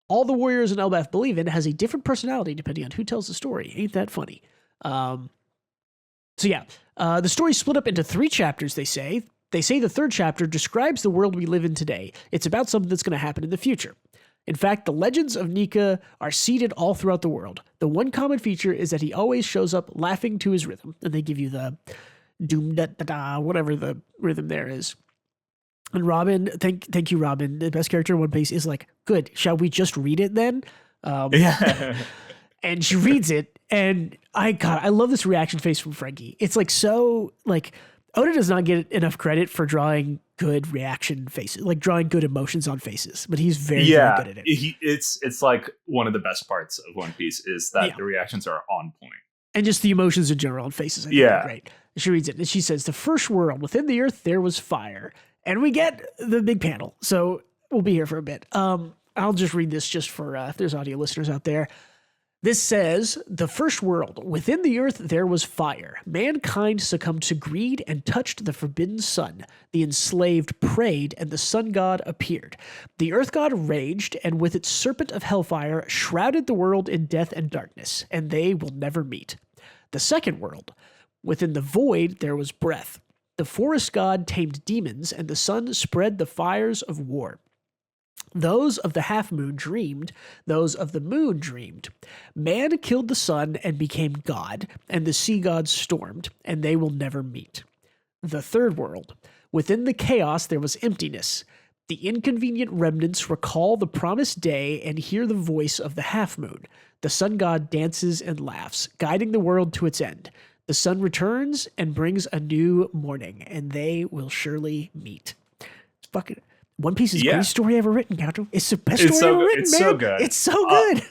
all the warriors in Elbaf believe in has a different personality depending on who tells the story. Ain't that funny? So yeah, the story's split up into 3 chapters, they say. They say the 3rd chapter describes the world we live in today. It's about something that's going to happen in the future. In fact, the legends of Nika are seeded all throughout the world. The one common feature is that he always shows up laughing to his rhythm. And they give you the doom da da da, whatever the rhythm there is. And Robin, thank you, Robin. The best character in One Piece is like, good. Shall we just read it then? Yeah. And she reads it, and I love this reaction face from Frankie. It's like so like Oda does not get enough credit for drawing good reaction faces, like drawing good emotions on faces, but he's very good at it. It's like one of the best parts of One Piece is that the reactions are on point. And just the emotions in general on faces. I think are great. She reads it and she says, the first world within the earth, there was fire. And we get the big panel. So we'll be here for a bit. I'll just read this just for, if there's audio listeners out there. This says, the first world, within the earth there was fire. Mankind succumbed to greed and touched the forbidden sun. The enslaved prayed, and the sun god appeared. The earth god raged, and with its serpent of hellfire, shrouded the world in death and darkness, and they will never meet. The second world, within the void there was breath. The forest god tamed demons, and the sun spread the fires of war. Those of the half-moon dreamed, those of the moon dreamed. Man killed the sun and became god, and the sea gods stormed, and they will never meet. The third world. Within the chaos there was emptiness. The inconvenient remnants recall the promised day and hear the voice of the half-moon. The sun god dances and laughs, guiding the world to its end. The sun returns and brings a new morning, and they will surely meet. It's fucking... One Piece is the greatest story ever written, Gato. It's the best story ever written, man. So good. It's so good.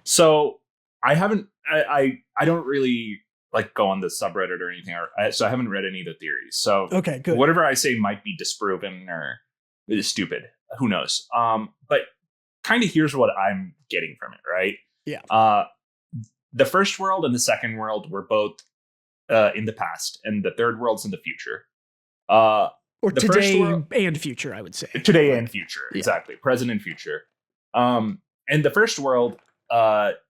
So I don't really like go on the subreddit or anything. So I haven't read any of the theories. So okay, good. Whatever I say might be disproven or is stupid. Who knows? But kind of here's what I'm getting from it, right? Yeah. The first world and the second world were both in the past, and the third world's in the future. Or today and future, I would say. Today and future, exactly. Present and future. And the first world,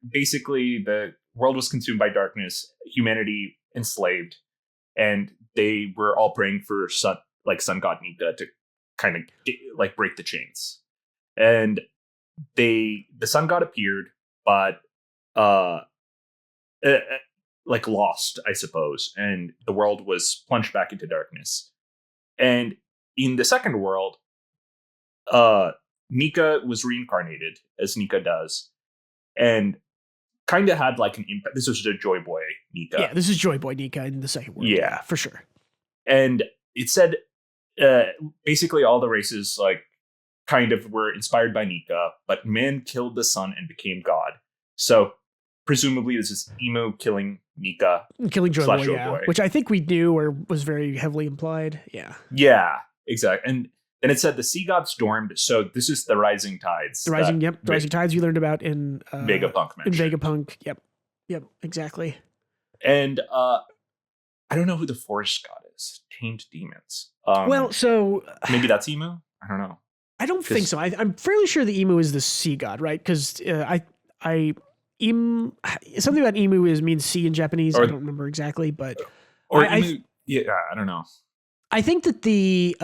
basically the world was consumed by darkness, humanity enslaved, and they were all praying for sun god Nika to kind of like break the chains. And the sun god appeared, but like lost, I suppose, and the world was plunged back into darkness. And in the second world, Nika was reincarnated, as Nika does, and kind of had like an impact. This was the Joy Boy Nika. Yeah, this is Joy Boy Nika in the second world. Yeah, for sure. And it said basically all the races like kind of were inspired by Nika, but man killed the sun and became god. So presumably this is Emu killing Nika. Killing Joy Boy, yeah. Which I think we knew or was very heavily implied. Yeah. Yeah, exactly. And then it said the sea god stormed. So this is the rising tides. The rising tides you learned about in Vegapunk. In Vegapunk. Yep, exactly. And I don't know who the forest god is. Tamed demons. So maybe that's Emu? I don't know. I don't think so. I'm fairly sure the Emu is the sea god, right? Because something about emu means sea in Japanese. I don't remember exactly, but I don't know. I think that the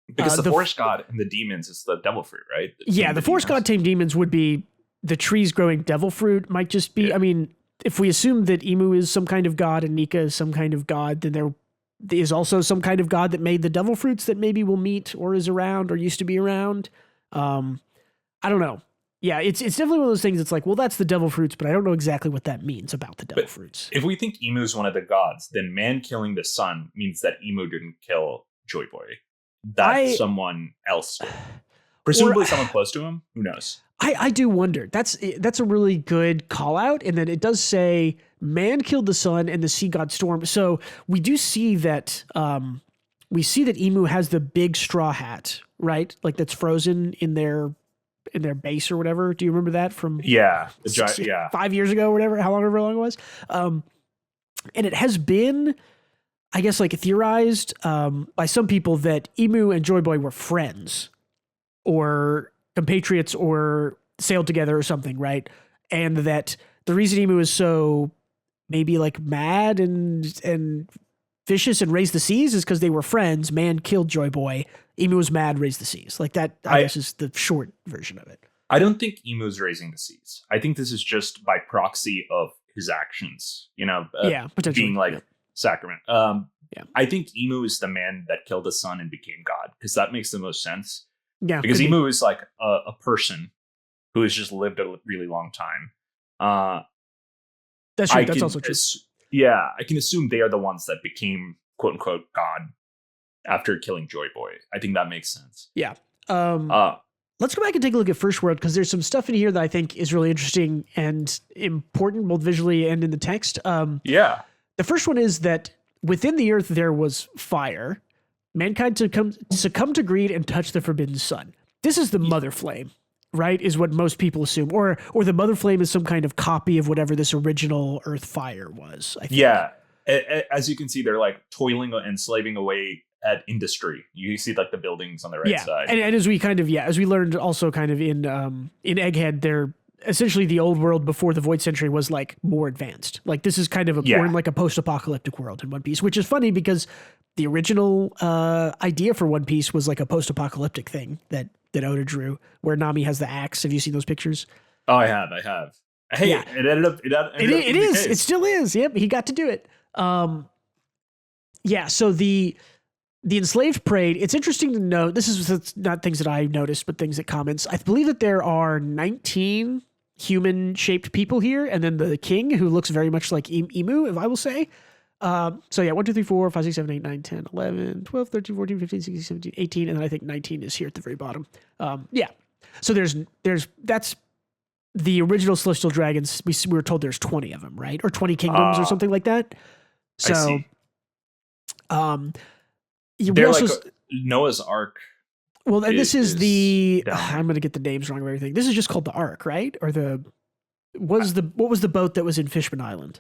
because the forest god and the demons is the devil fruit, right? The forest god tamed demons would be the trees growing devil fruit. Might just be. Yeah. I mean, if we assume that Emu is some kind of god and Nika is some kind of god, then there is also some kind of god that made the devil fruits that maybe will meet or is around or used to be around. I don't know. Yeah, it's definitely one of those things. It's like, well, that's the devil fruits, but I don't know exactly what that means about the devil fruits. If we think Emu is one of the gods, then man killing the sun means that Emu didn't kill Joy Boy. That someone else did. Presumably someone close to him. Who knows? I do wonder. That's a really good call out. And then it does say man killed the sun and the sea god storm. So we do see that Emu has the big straw hat, right? Like that's frozen in their base or whatever. Do you remember that from the giant 5 years ago or whatever, however long it was? And it has been, I guess, like theorized by some people that Emu and Joy Boy were friends or compatriots or sailed together or something, right? And that the reason Emu is so maybe like mad and vicious and raised the seas is because they were friends. Man killed Joy Boy. Emu was mad, raised the seas. Like that, I guess, is the short version of it. I don't think Emu's raising the seas. I think this is just by proxy of his actions, potentially being like sacrament. Yeah. I think Emu is the man that killed the sun and became God, because that makes the most sense. Yeah, because Emu is like a person who has just lived a really long time. That's true. That's also true. I can assume they are the ones that became quote unquote God after killing Joy Boy. I think that makes sense. Yeah. Let's go back and take a look at First World, because there's some stuff in here that I think is really interesting and important, both visually and in the text. The first one is that within the earth there was fire. Mankind succumbed to greed and touched the forbidden sun. This is the mother flame, right? Is what most people assume, or the mother flame is some kind of copy of whatever this original earth fire was. I think. Yeah, as you can see, they're like toiling and slaving away at industry. You see like the buildings on the right side, and as we as we learned also kind of in Egghead, they're essentially the old world before the Void Century was like more advanced. Like this is kind of we're in like a post-apocalyptic world in One Piece, which is funny because the original idea for One Piece was like a post-apocalyptic thing that Oda drew, where Nami has the axe. Have you seen those pictures? Oh, I have. Hey, it ended up. It is. It still is. Yep, he got to do it. So the enslaved parade. It's interesting to note. This is not things that I noticed, but things that comments. I believe that there are 19 human-shaped people here, and then the king, who looks very much like Emu, if I will say. 1, 2, 3, 4, 5, 6, 7, 8, 9, 10, 11, 12, 13, 14, 15, 16, 17, 18, and then I think 19 is here at the very bottom. So that's the original Celestial Dragons. We were told there's 20 of them, right? Or 20 kingdoms or something like that. So, I see. They're also, like Noah's Ark. Well, and this is the I'm going to get the names wrong of everything. This is just called the Ark, right? Or what was the boat that was in Fishman Island?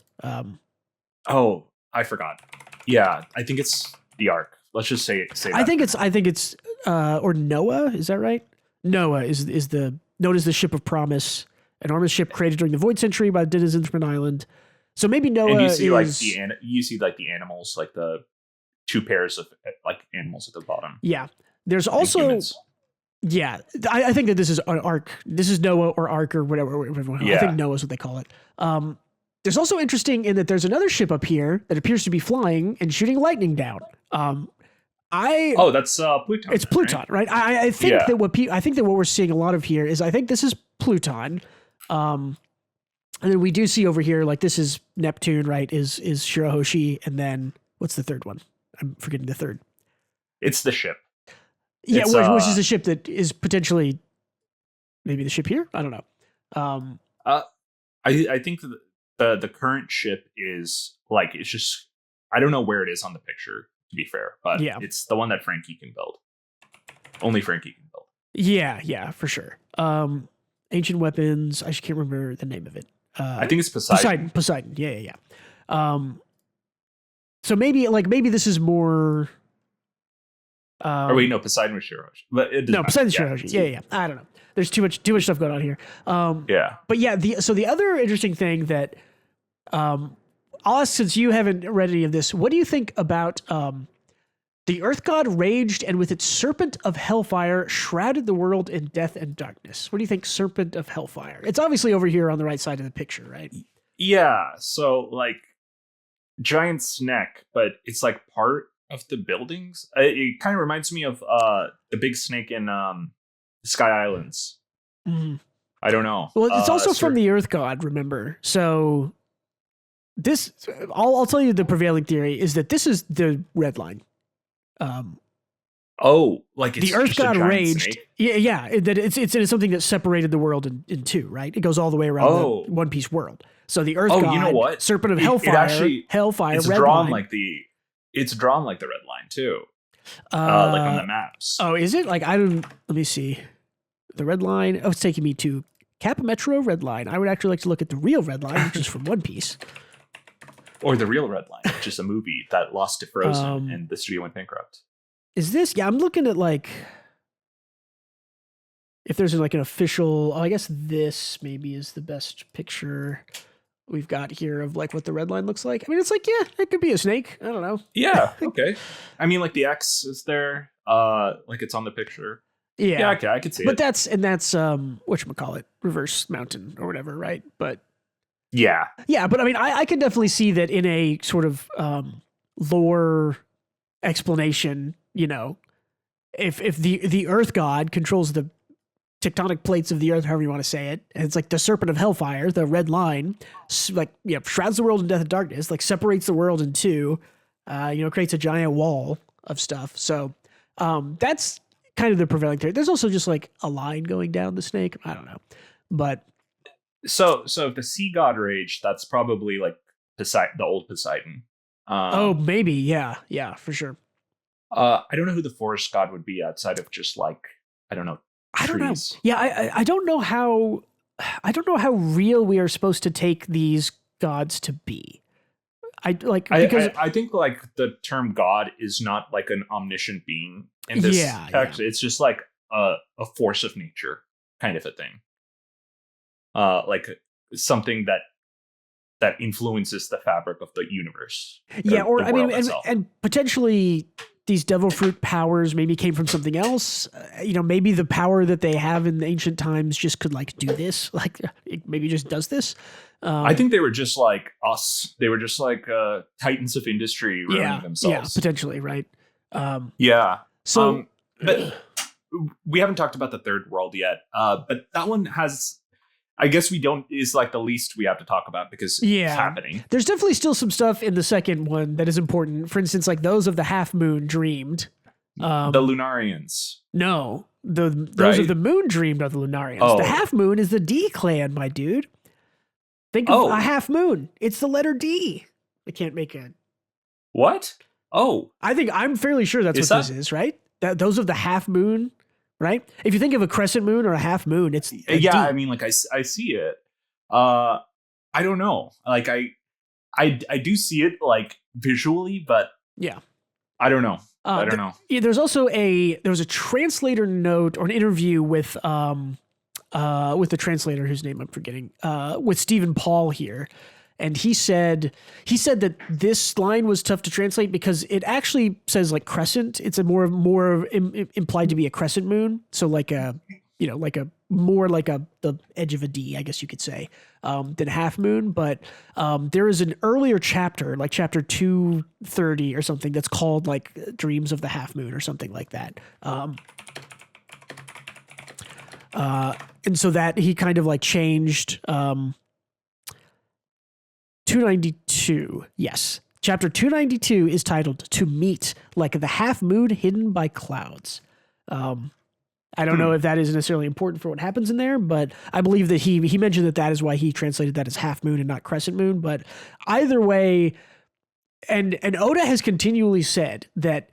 I forgot. Yeah, I think it's the Ark. Let's just say that. I think it's or Noah, is that right? Noah is known as the Ship of Promise, an armored ship created during the Void Century by the denizens of Fishman Island. So maybe Noah and you see is you see like the animals, like the two pairs of like animals at the bottom. Yeah. There's also I think that this is an Ark. This is Noah or Ark or whatever. I think Noah is what they call it. There's also interesting in that there's another ship up here that appears to be flying and shooting lightning down. That's Pluton. It's Pluton, right? I think that what we're seeing a lot of here is I think this is Pluton. And then we do see over here, like this is Neptune, right? Is Shirahoshi, and then what's the third one? I'm forgetting the third. It's the ship. Yeah, which is the ship that is potentially maybe the ship here. I don't know. I think the current ship is like, it's just, I don't know where it is on the picture, to be fair, but it's the one that Frankie can build. Only Frankie can build. Yeah, for sure. Ancient weapons. I just can't remember the name of it. I think it's Poseidon. Poseidon. Yeah. So maybe this is more. Poseidon was Shirahoshi. Poseidon's Shirahoshi. Yeah. I don't know. There's too much stuff going on here. But yeah, the other interesting thing that I'll ask, since you haven't read any of this, what do you think about the Earth God raged and with its serpent of hellfire shrouded the world in death and darkness? What do you think, serpent of hellfire? It's obviously over here on the right side of the picture, right? Yeah. So like giant snake, but it's like part of the buildings. It kind of reminds me of the big snake in Sky Islands. Mm-hmm. I don't know. Well, it's also from the Earth God, remember? So this, I'll tell you the prevailing theory is that this is the red line. Oh, like it's The Earth just a God giant raged. snake? Yeah. That it's something that separated the world in two, right? It goes all the way around the One Piece world. So the Earth God, you know what? Serpent of It Hellfire, actually, Hellfire, it's Red drawn Line. like it's drawn like the red line too. Like on the maps. Oh, is it? Like, I don't, let me see. The Red Line. Oh, it's taking me to Kappa Metro Red Line. I would actually like to look at the real Red Line, which is from One Piece. Or the real Red Line, which is a movie that lost to Frozen and the studio went bankrupt. Is this? Yeah, I'm looking at like, if there's like an official, I guess this maybe is the best picture we've got here of like what the Red Line looks like. I mean, it's like, yeah, it could be a snake. I don't know. Yeah, okay. I mean, like the X is there, like it's on the picture. Yeah, okay, I could see but it. that's whatchamacallit, Reverse Mountain or whatever, right? But yeah, but I mean, I can definitely see that in a sort of lore explanation. You know, if the Earth God controls the tectonic plates of the Earth, however you want to say it, and it's like the Serpent of Hellfire, the Red Line, like shrouds the world in death and darkness, like separates the world in two, creates a giant wall of stuff. So that's kind of the prevailing theory. There's also just like a line going down the snake. I don't know, but so if the sea god raged, that's probably like Poseidon, the old Poseidon. Maybe, yeah, for sure. I don't know who the forest god would be outside of just like I don't know. I don't know. Trees. Yeah, I don't know how. I don't know how real we are supposed to take these gods to be. I think like the term God is not like an omniscient being in this text. It's just like a force of nature kind of a thing. Like something that influences the fabric of the universe. Yeah, or I mean, and potentially these devil fruit powers maybe came from something else. Maybe the power that they have in the ancient times just could like do this. Like it maybe just does this. I think they were just like us. They were just like titans of industry ruining themselves. Yeah, potentially, right? So, but we haven't talked about the third world yet. But that one has. I guess is like the least we have to talk about because it's happening. There's definitely still some stuff in the second one that is important. For instance, like those of the Half Moon dreamed. The Lunarians. No, those of the Moon dreamed of the Lunarians. Oh. The Half Moon is the D clan, my dude. Think of a half moon. It's the letter D. I can't make a... What? Oh. I'm fairly sure that's what this is, right? Those of the Half Moon... Right? If you think of a crescent moon or a half moon, it's D. I mean, like I see it. I don't know. Like I do see it like visually, but I don't know. I don't know. There's also there was a translator note or an interview with the translator whose name I'm forgetting, with Stephen Paul here. And he said that this line was tough to translate because it actually says like crescent. It's a more implied to be a crescent moon. So like like the edge of a D, I guess you could say, than half moon. But there is an earlier chapter, like chapter 230 or something, that's called like Dreams of the Half Moon or something like that. And so that he kind of like changed. 292. Yes. Chapter 292 is titled To Meet Like the Half Moon Hidden by Clouds. I don't know if that is necessarily important for what happens in there, but I believe that he mentioned that is why he translated that as half moon and not crescent moon. But either way, and Oda has continually said that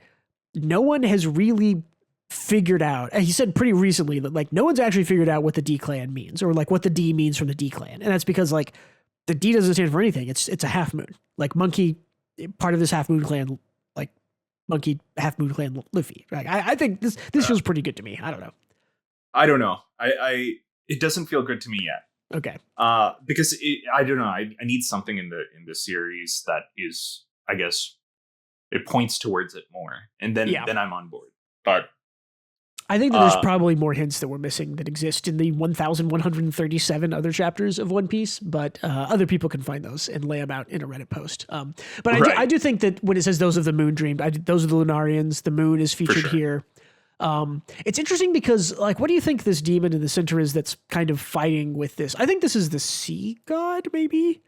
no one has really figured out, and he said pretty recently that like no one's actually figured out what the D clan means or like what the D means from the D clan. And that's because like the D doesn't stand for anything. It's a half moon. Like Monkey, part of this half moon clan, like Monkey half moon clan Luffy. Like I think this feels pretty good to me. I don't know. I don't know. It doesn't feel good to me yet. Okay. Because I don't know. I need something in the series that is, I guess, it points towards it more, and then I'm on board. But I think that there's probably more hints that we're missing that exist in the 1,137 other chapters of One Piece, but other people can find those and lay them out in a Reddit post. But I do think that when it says those of the moon dreamed, those are the Lunarians. The moon is featured here. It's interesting because, like, what do you think this demon in the center is that's kind of fighting with this? I think this is the sea god, maybe?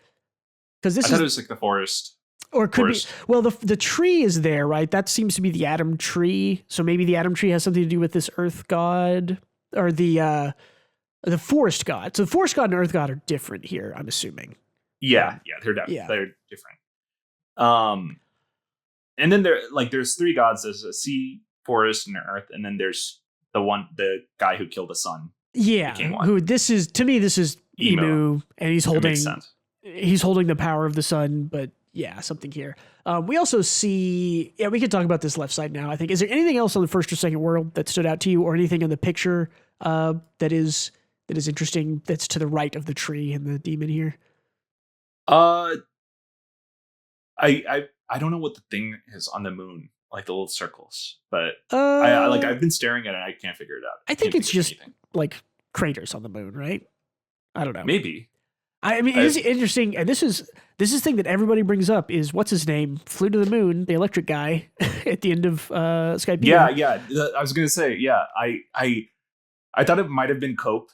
Because I thought it was like the forest. Or it could be, course. well, the tree is there, right? That seems to be the Atom Tree. So maybe the Atom Tree has something to do with this Earth God or the Forest God. So the Forest God and Earth God are different here, I'm assuming. Yeah, they're different. And then there's three gods. There's a sea, forest, and earth, and then there's the guy who killed the sun. Yeah, who this is Emu, and he's holding the power of the sun, but yeah, something here. We also see, we could talk about this left side now, I think. Is there anything else on the first or second world that stood out to you, or anything in the picture that is interesting that's to the right of the tree and the demon here? I don't know what the thing is on the moon, like the little circles, but I've been staring at it and I can't figure it out. I think it's just like craters on the moon, right? I don't know. Maybe. I mean, it's interesting, and this is thing that everybody brings up is what's his name flew to the moon, the electric guy at the end of Skype. Yeah. I was gonna say, I thought it might have been Cope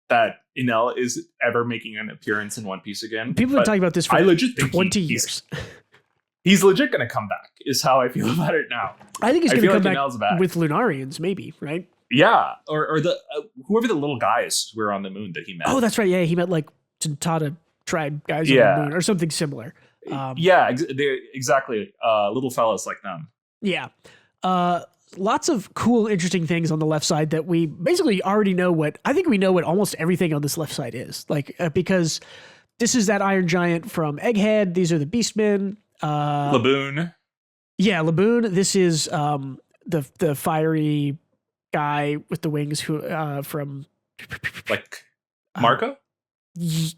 that Enel is ever making an appearance in One Piece again. People have been talking about this for 20 years. He's legit going to come back, is how I feel about it now. I think he's going to come back with Lunarians, maybe, right? Yeah, or the whoever the little guys were on the moon that he met. Oh, that's right. Yeah, he met like Tata tribe guys on the moon or something similar. Exactly. Little fellas like them. Yeah. Lots of cool, interesting things on the left side that we basically already know I think we know what almost everything on this left side is. Like, because this is that Iron Giant from Egghead. These are the Beastmen. Laboon. Yeah, Laboon. This is the fiery guy with the wings who from like Marco?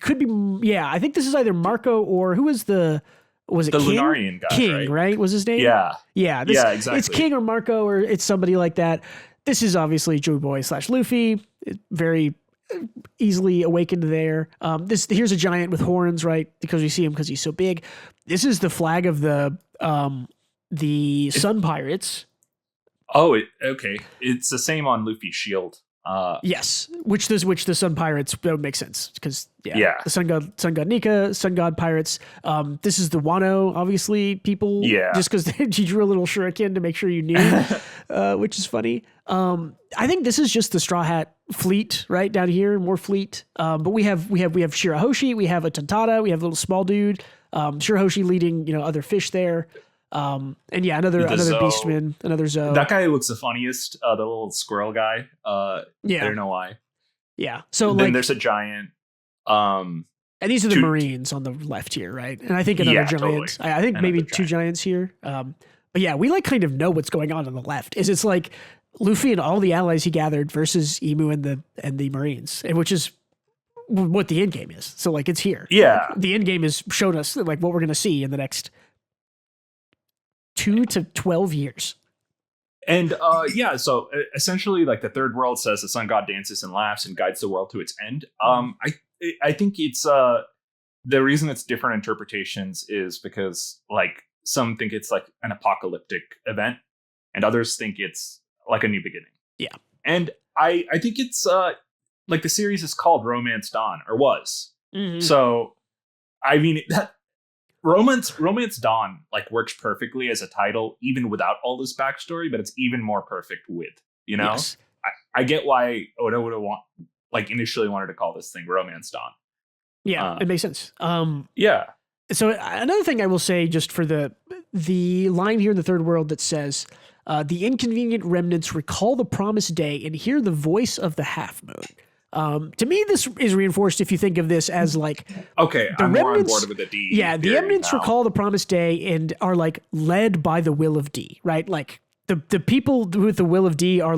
Could be, yeah. I think this is either Marco or who was the King? Lunarian guy, King, right? Was his name? Yeah. Yeah, exactly. It's King or Marco or it's somebody like that. This is obviously Joy Boy / Luffy. Very easily awakened there. Here's a giant with horns, right? Because we see him because he's so big. This is the flag of the Sun Pirates. Oh, okay. It's the same on Luffy's shield. Yes, which the Sun Pirates, that would make sense because the Sun God Nika, Sun God Pirates. This is the Wano, obviously people. Yeah, just because she drew a little shuriken to make sure you knew, which is funny. I think this is just the Straw Hat fleet right down here, more fleet. But we have Shirahoshi, we have a Tantata, we have a little small dude. Shirahoshi leading other fish there. And yeah, another Beastman, another Zoe. That guy looks the funniest, the little squirrel guy. I don't know why. Yeah. So then there's a giant. And these are the Marines on the left here, right? And I think another giant. Totally. I think maybe two giants here. But yeah, we kind of know what's going on the left. It's like Luffy and all the allies he gathered versus Emu and the Marines, and which is what the end game is. So it's here. Yeah. The end game has showed us what we're going to see in the next 2 to 12 years. And so essentially the third world says the sun god dances and laughs and guides the world to its end. I think it's the reason it's different interpretations is because some think it's like an apocalyptic event and others think it's like a new beginning. Yeah. And I think it's the series is called Romance Dawn, or was. Mm-hmm. So I mean that Romance Dawn works perfectly as a title, even without all this backstory, but it's even more perfect with, Yes. I get why Oda would have initially wanted to call this thing Romance Dawn. Yeah, it makes sense. Yeah. So another thing I will say, just for the line here in the third world that says, the inconvenient remnants recall the promised day and hear the voice of the half moon. To me, this is reinforced if you think of this as okay, I'm more on board with the D. Yeah, the remnants recall the promised day and are led by the will of D, right? The people with the will of D are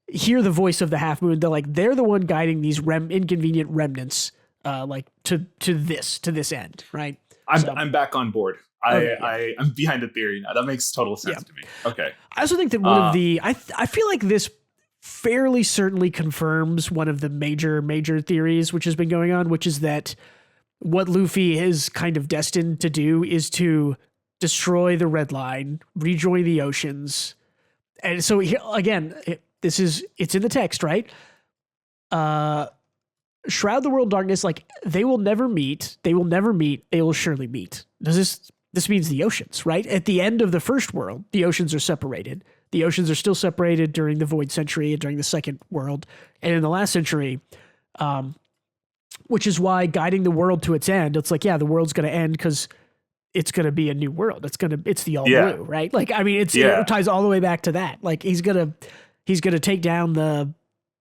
hear the voice of the half moon. They're the one guiding these inconvenient remnants to this end, right? I'm back on board. I'm behind the theory now. That makes total sense to me. Okay. I also think that one of the I feel like this fairly certainly confirms one of the major theories which has been going on, which is that what Luffy is kind of destined to do is to destroy the Red Line, rejoin the oceans. And so here, again, it's in the text, right? Shroud the world in darkness, they will never meet. They will surely meet. this means the oceans, right? At the end of the first world, the oceans are separated. The oceans are still separated during the Void Century and during the second world. And in the last century, which is why guiding the world to its end, it's like, yeah, the world's going to end because it's going to be a new world. It's the all blue, right? Like, I mean, it ties all the way back to that. Like he's going to take down the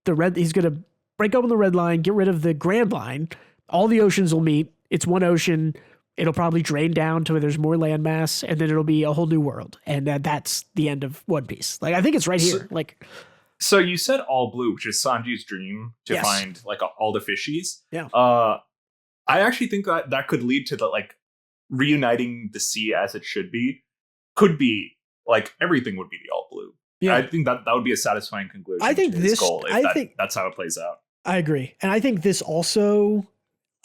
red, he's going to break open the red line, get rid of the grand line. All the oceans will meet. It's one ocean. It'll probably drain down to where there's more landmass, and then it'll be a whole new world. And that's the end of One Piece. Like, I think it's right here. So you said all blue, which is Sanji's dream to find like all the fishies. Yeah. I actually think that could lead to the like reuniting the sea as it should be. Could be like everything would be the all blue. Yeah. I think that would be a satisfying conclusion. I think to this goal. That's how it plays out. I agree, and I think this also.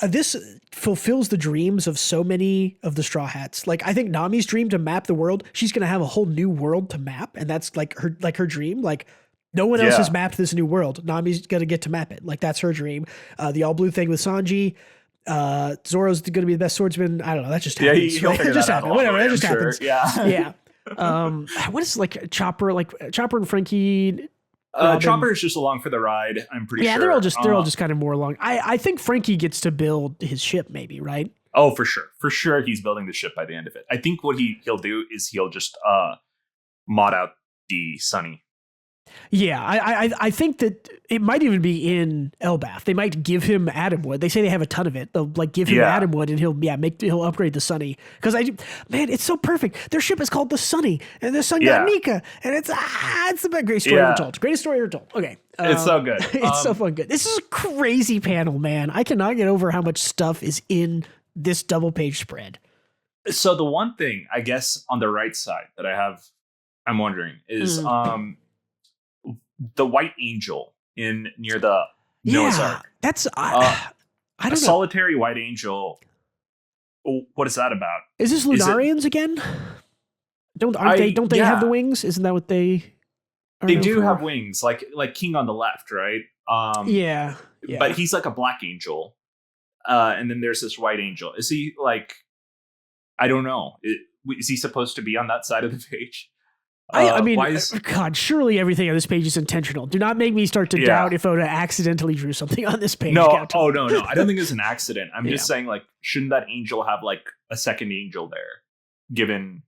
This fulfills the dreams of so many of the Straw Hats. Like, I think Nami's dream to map the world, she's going to have a whole new world to map. And that's like her dream. Like, no one else has mapped this new world. Nami's going to get to map it. Like, that's her dream. The all blue thing with Sanji, Zoro's going to be the best swordsman. I don't know. That just happens. Yeah, it just happens. Whatever. That just happens. Yeah. Yeah. What is like Chopper and Frankie? Chopper is just along for the ride. I'm pretty sure. Yeah, they're all just kind of more along. I think Frankie gets to build his ship, maybe, right? Oh, for sure, he's building the ship by the end of it. I think what he'll do is he'll just mod out the Sunny. Yeah, I think that it might even be in Elbath. They might give him Atomwood. They say they have a ton of it. They'll like give him Atomwood, and he'll upgrade the Sunny. Because it's so perfect. Their ship is called the Sunny, and the sun got Nika, and it's the greatest story ever told. Greatest story ever told. Okay, it's so good. It's so fun good. This is a crazy panel, man. I cannot get over how much stuff is in this double page spread. So the one thing I guess on the right side that I'm wondering is the White Angel near the Noah's Ark. That's I don't know. Solitary White Angel. What is that about? Is this Lunarians again? Don't they have the wings? Isn't that what they? They do have wings, like King on the left, right? Yeah. But he's like a black angel, and then there's this white angel. Is he like? I don't know. Is he supposed to be on that side of the page? I mean, God, surely everything on this page is intentional. Do not make me start to doubt if Oda accidentally drew something on this page. No, no. I don't think it's an accident. I'm just saying, like, shouldn't that angel have like a second angel there, given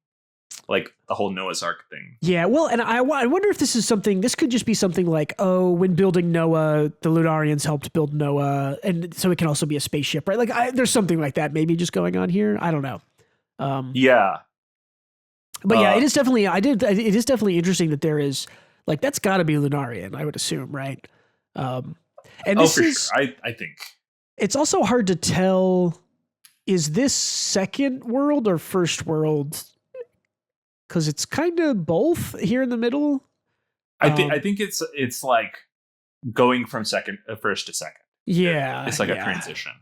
like the whole Noah's Ark thing? Yeah, well, and I wonder if this is something. This could just be something like, when building Noah, the Lunarians helped build Noah, and so it can also be a spaceship, right? Like, there's something like that maybe just going on here. I don't know. But it is definitely. It is definitely interesting that there is like that's got to be Lunarian, I would assume, right? And this for sure. I think it's also hard to tell. Is this second world or first world? Because it's kind of both here in the middle. I think it's like going from first to second. Yeah, it's like a transition.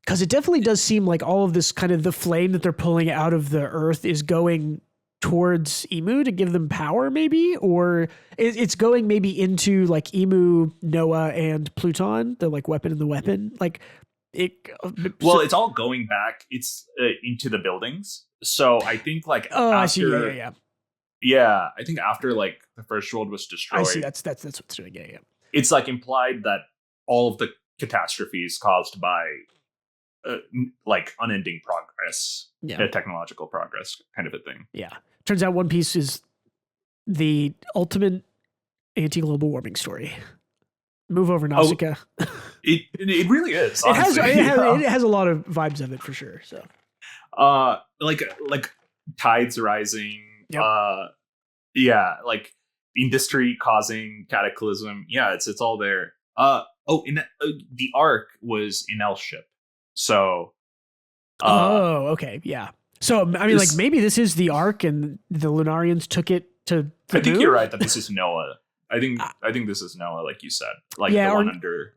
Because it definitely does seem like all of this kind of the flame that they're pulling out of the earth is going towards Emu to give them power, maybe, or it's going maybe into like Emu, Noah, and Pluton, the like weapon in the weapon, like it. Well, it's all going back. It's into the buildings. So I think like I see. Yeah. I think after like the first world was destroyed, I see. That's what's doing. Yeah. It's like implied that all of the catastrophes caused by like unending progress, technological progress, kind of a thing. Yeah. Turns out One Piece is the ultimate anti-global warming story. Move over, Nausicaa. It really is. It has a lot of vibes of it for sure. So, like tides rising. Yep. Like industry causing cataclysm. Yeah, it's all there. The Ark was in L's ship. So, okay, yeah. So I mean, like maybe this is the Ark, and the Lunarians took it to. I think you're right that this is Noah. I think this is Noah, like you said, like the one under.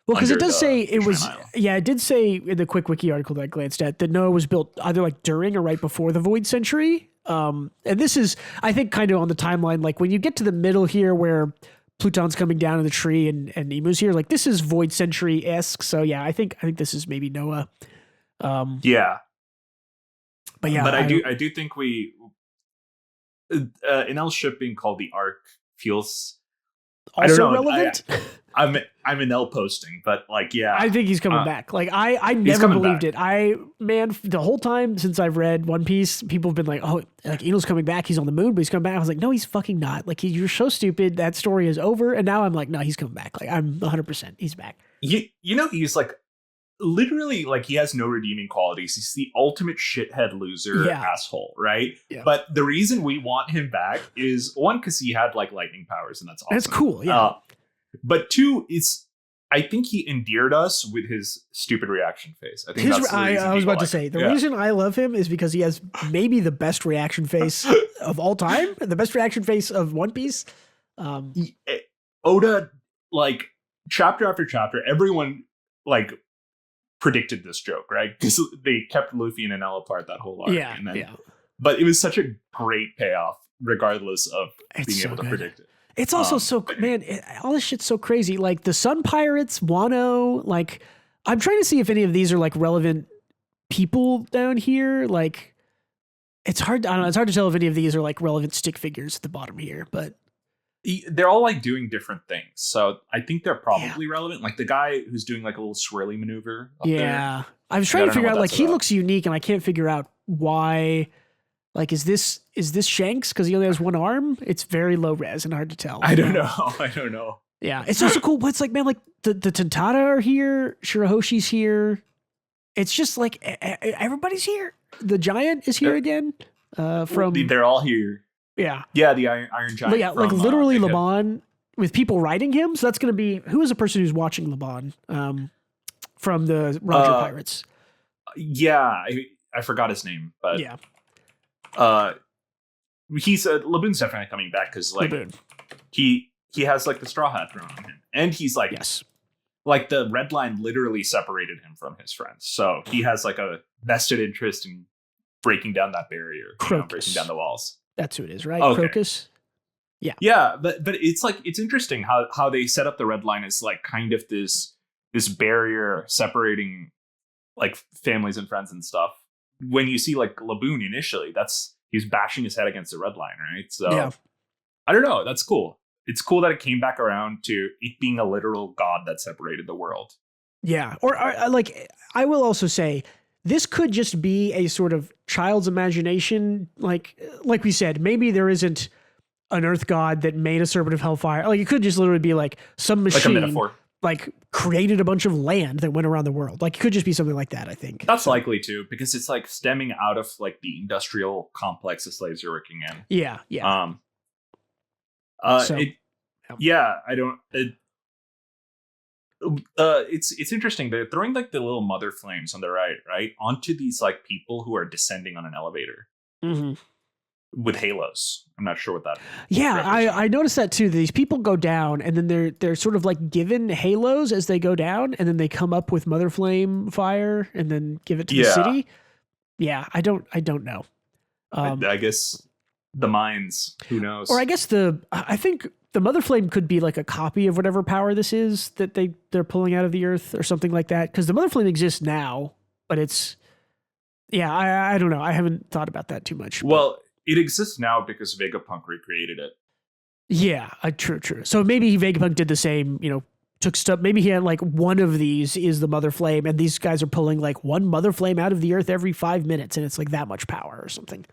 Well, because it does say it was. Yeah, it did say in the quick wiki article that I glanced at that Noah was built either like during or right before the Void Century. And this is, I think, kind of on the timeline. Like when you get to the middle here, where Pluton's coming down in the tree and Emu's here, like this is Void Century-esque. So yeah, I think this is maybe Noah. Yeah. But yeah, but I do think we an L ship being called the Arc feels also I don't know. relevant. I'm an L posting, but like, yeah, I think he's coming back. Like I He's never coming believed back. it. The whole time since I've read One Piece, people have been like, oh, like Eno's coming back. He's on the moon, but he's coming back. I was like, no, he's fucking not. Like you're so stupid. That story is over. And now I'm like, no, he's coming back. Like I'm 100%. He's back. You know, he's like literally like he has no redeeming qualities. He's the ultimate shithead loser asshole, right? Yeah. But the reason we want him back is one, because he had like lightning powers, and that's awesome. That's cool. Yeah. But two, I think he endeared us with his stupid reaction face. I think that's the reason I was about to like say him. the reason I love him is because he has maybe the best reaction face of all time, the best reaction face of One Piece. Oda, like chapter after chapter, everyone like predicted this joke, right? Because they kept Luffy and Enel apart that whole arc. Yeah, and then, but it was such a great payoff, regardless of being able to predict it. It's also all this shit's so crazy. Like the Sun Pirates, Wano, like I'm trying to see if any of these are like relevant people down here. Like it's hard. I don't know. It's hard to tell if any of these are like relevant stick figures at the bottom here, but they're all like doing different things. So I think they're probably relevant. Like the guy who's doing like a little swirly maneuver. There. I was trying to figure out like he looks unique and I can't figure out why. Like, is this Shanks because he only has one arm? It's very low res and hard to tell. I don't know. Yeah, it's also cool. But it's like, man, like the Tantata are here, Shirahoshi's here. It's just like everybody's here. The giant is here again. They're all here. Yeah, the Iron Giant. But yeah, like literally Laban with people riding him. So that's going to be who is a person who's watching Laban from the Roger Pirates. Yeah, I forgot his name, but yeah. He's Laboon's definitely coming back because like Laboon. he has like the straw hat thrown on him, and he's like like the red line literally separated him from his friends, so he has like a vested interest in breaking down that barrier, breaking down the walls. That's who it is, right? Okay. Crocus. Yeah, but it's like it's interesting how they set up the red line as like kind of this barrier separating like families and friends and stuff. When you see like Laboon initially, he's bashing his head against the red line, right? So I don't know. That's cool. It's cool that it came back around to it being a literal god that separated the world. Yeah. Or like, I will also say this could just be a sort of child's imagination. Like we said, maybe there isn't an earth god that made a serpent of hellfire. Like it could just literally be like some machine. Like a metaphor. Like created a bunch of land that went around the world. Like it could just be something like that, I think. That's likely too, because it's like stemming out of like the industrial complex the slaves are working in. Yeah. It's interesting. They're throwing like the little mother flames on the right, onto these like people who are descending on an elevator. Mm-hmm. With halos. I'm not sure what that. Yeah, I noticed that too. These people go down and then they're sort of like given halos as they go down, and then they come up with mother flame fire and then give it to the city. Yeah, I don't know. I guess the mines, who knows? Or I guess I think the mother flame could be like a copy of whatever power this is that they're pulling out of the earth or something like that. Because the mother flame exists now, but it's I don't know. I haven't thought about that too much. Well, it exists now because Vegapunk recreated it. Yeah, true. So maybe Vegapunk did the same, took stuff. Maybe he had like one of these is the mother flame, and these guys are pulling like one mother flame out of the earth every 5 minutes, and it's like that much power or something.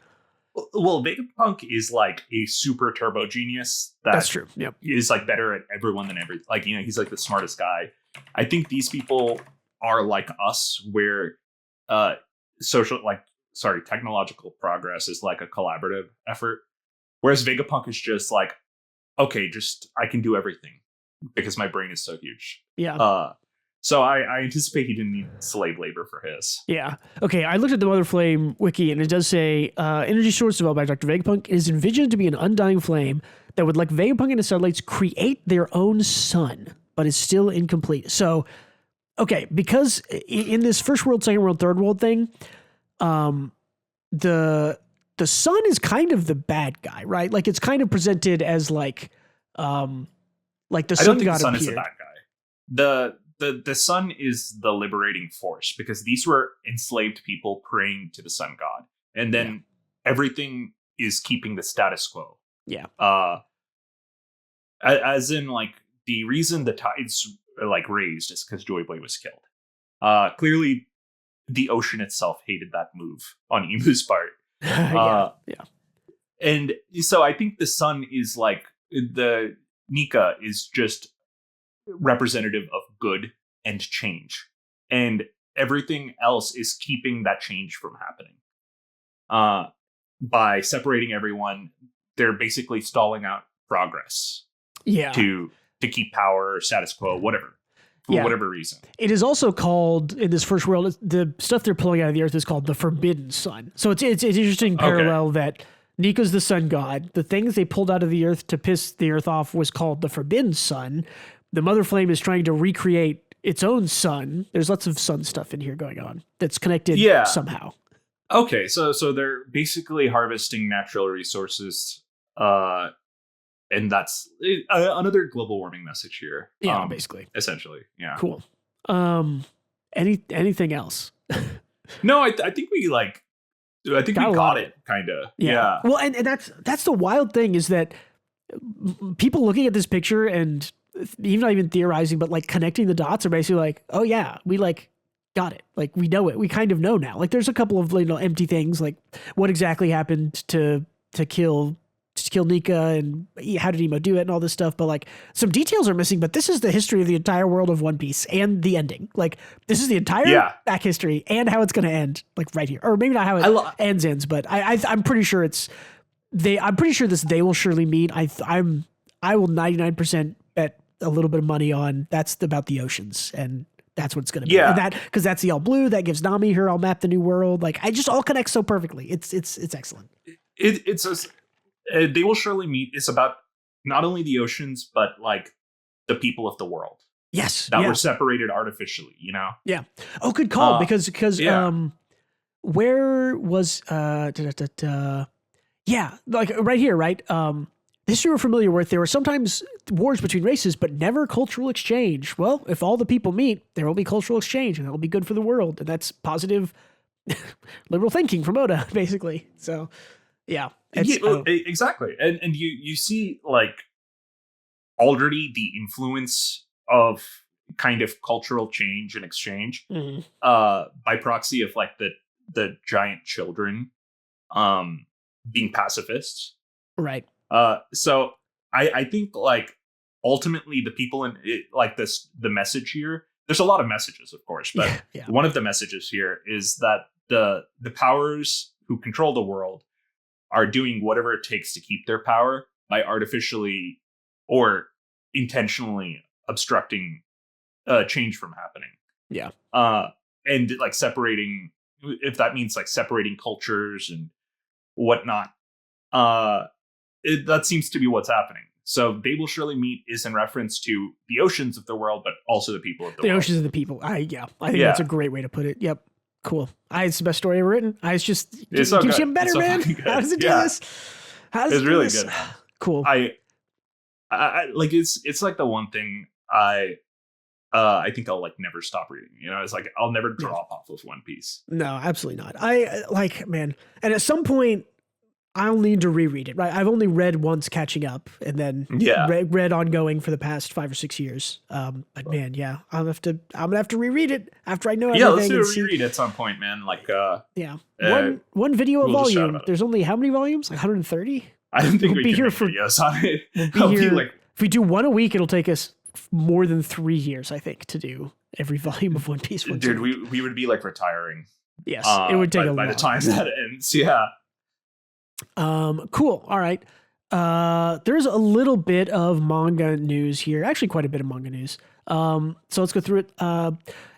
Well, Vegapunk is like a super turbo genius. That's true. Yep. Is like better at everyone than like, he's like the smartest guy. I think these people are like us where technological progress is like a collaborative effort. Whereas Vegapunk is just like, okay, I can do everything because my brain is so huge. Yeah. So I anticipate he didn't need slave labor for his. Yeah. Okay, I looked at the Mother Flame wiki and it does say, energy source developed by Dr. Vegapunk is envisioned to be an undying flame that would, like Vegapunk and his satellites, create their own sun, but is still incomplete. So, okay, because in this first world, second world, third world thing, the sun is kind of the bad guy, right? Like it's kind of presented as like the sun god the sun appeared. is the bad guy. the sun is the liberating force, because these were enslaved people praying to the sun god, and then everything is keeping the status quo. Yeah. As in, like, the reason the tides are, like, raised is because Joy Boy was killed. Clearly, the ocean itself hated that move on Imu's part. Yeah. And so I think the sun is like, the Nika is just representative of good and change, and everything else is keeping that change from happening. By separating everyone, they're basically stalling out progress. Yeah. To keep power, status quo, whatever. For whatever reason. It is also called, in this first world, the stuff they're pulling out of the earth is called the Forbidden Sun. So it's an interesting parallel that Nika's the sun god. The things they pulled out of the earth to piss the earth off was called the Forbidden Sun. The Mother Flame is trying to recreate its own sun. There's lots of sun stuff in here going on that's connected somehow. Okay, so they're basically harvesting natural resources, and that's another global warming message here. Yeah, basically. Essentially, yeah. Cool. Anything else? No, I think we got it, kind of. Yeah. Well, and that's the wild thing, is that people looking at this picture and even not even theorizing, but like connecting the dots, are basically like, oh yeah, we like got it. Like, we know it. We kind of know now. Like, there's a couple of empty things, like what exactly happened to kill Nika, and how did Emo do it, and all this stuff. But like, some details are missing. But this is the history of the entire world of One Piece and the ending. Like, this is the entire back history and how it's going to end. Like, right here, or maybe not how it ends. But I'm pretty sure I'm pretty sure this They Will Surely Meet. I will 99% bet a little bit of money on that's about the oceans, and that's what it's going to be. Yeah. And because that's the all blue that gives Nami her I'll map the new world. Like, I just all connects so perfectly. It's excellent. They Will Surely Meet is about not only the oceans, but like the people of the world. Yes. That were separated artificially, Yeah. Oh, good call. Because where was like right here, right? This you were familiar with. There were sometimes wars between races, but never cultural exchange. Well, if all the people meet, there will be cultural exchange, and that will be good for the world. And that's positive liberal thinking from Oda, basically. So, yeah. Exactly. And you see, like, already the influence of kind of cultural change and exchange by proxy of like the giant children being pacifists. Right. So I think, like, ultimately the people in it, like this, the message here, there's a lot of messages, of course, but one of the messages here is that the powers who control the world are doing whatever it takes to keep their power by artificially or intentionally obstructing change from happening. Yeah. And like separating, if that means like separating cultures and whatnot, that seems to be what's happening. So They Will Surely Meet is in reference to the oceans of the world, but also the people of the world. The oceans of the people. I think that's a great way to put it. Yep. Cool. It's the best story ever written. It's just keeps getting better, so man. How does it do this? It's really good. Cool. I like it's like the one thing I think I'll like never stop reading. It's like I'll never drop off of One Piece. No, absolutely not. I like, man. And at some point, I'll need to reread it. Right. I've only read once catching up, and then read ongoing for the past 5 or 6 years. But man, I'm gonna have to reread it after I know everything. Yeah, let's do a reread at some point, man. Like one video a volume. There's only how many volumes? Like 130. I don't think we can make videos on it. We'll be here, if we do one a week, it'll take us more than 3 years, I think, to do every volume of One Piece. Dude, we would be like retiring. Yes, it would take by the time that ends. Yeah. Cool. All right. There's a little bit of manga news here. Actually, quite a bit of manga news. So let's go through it.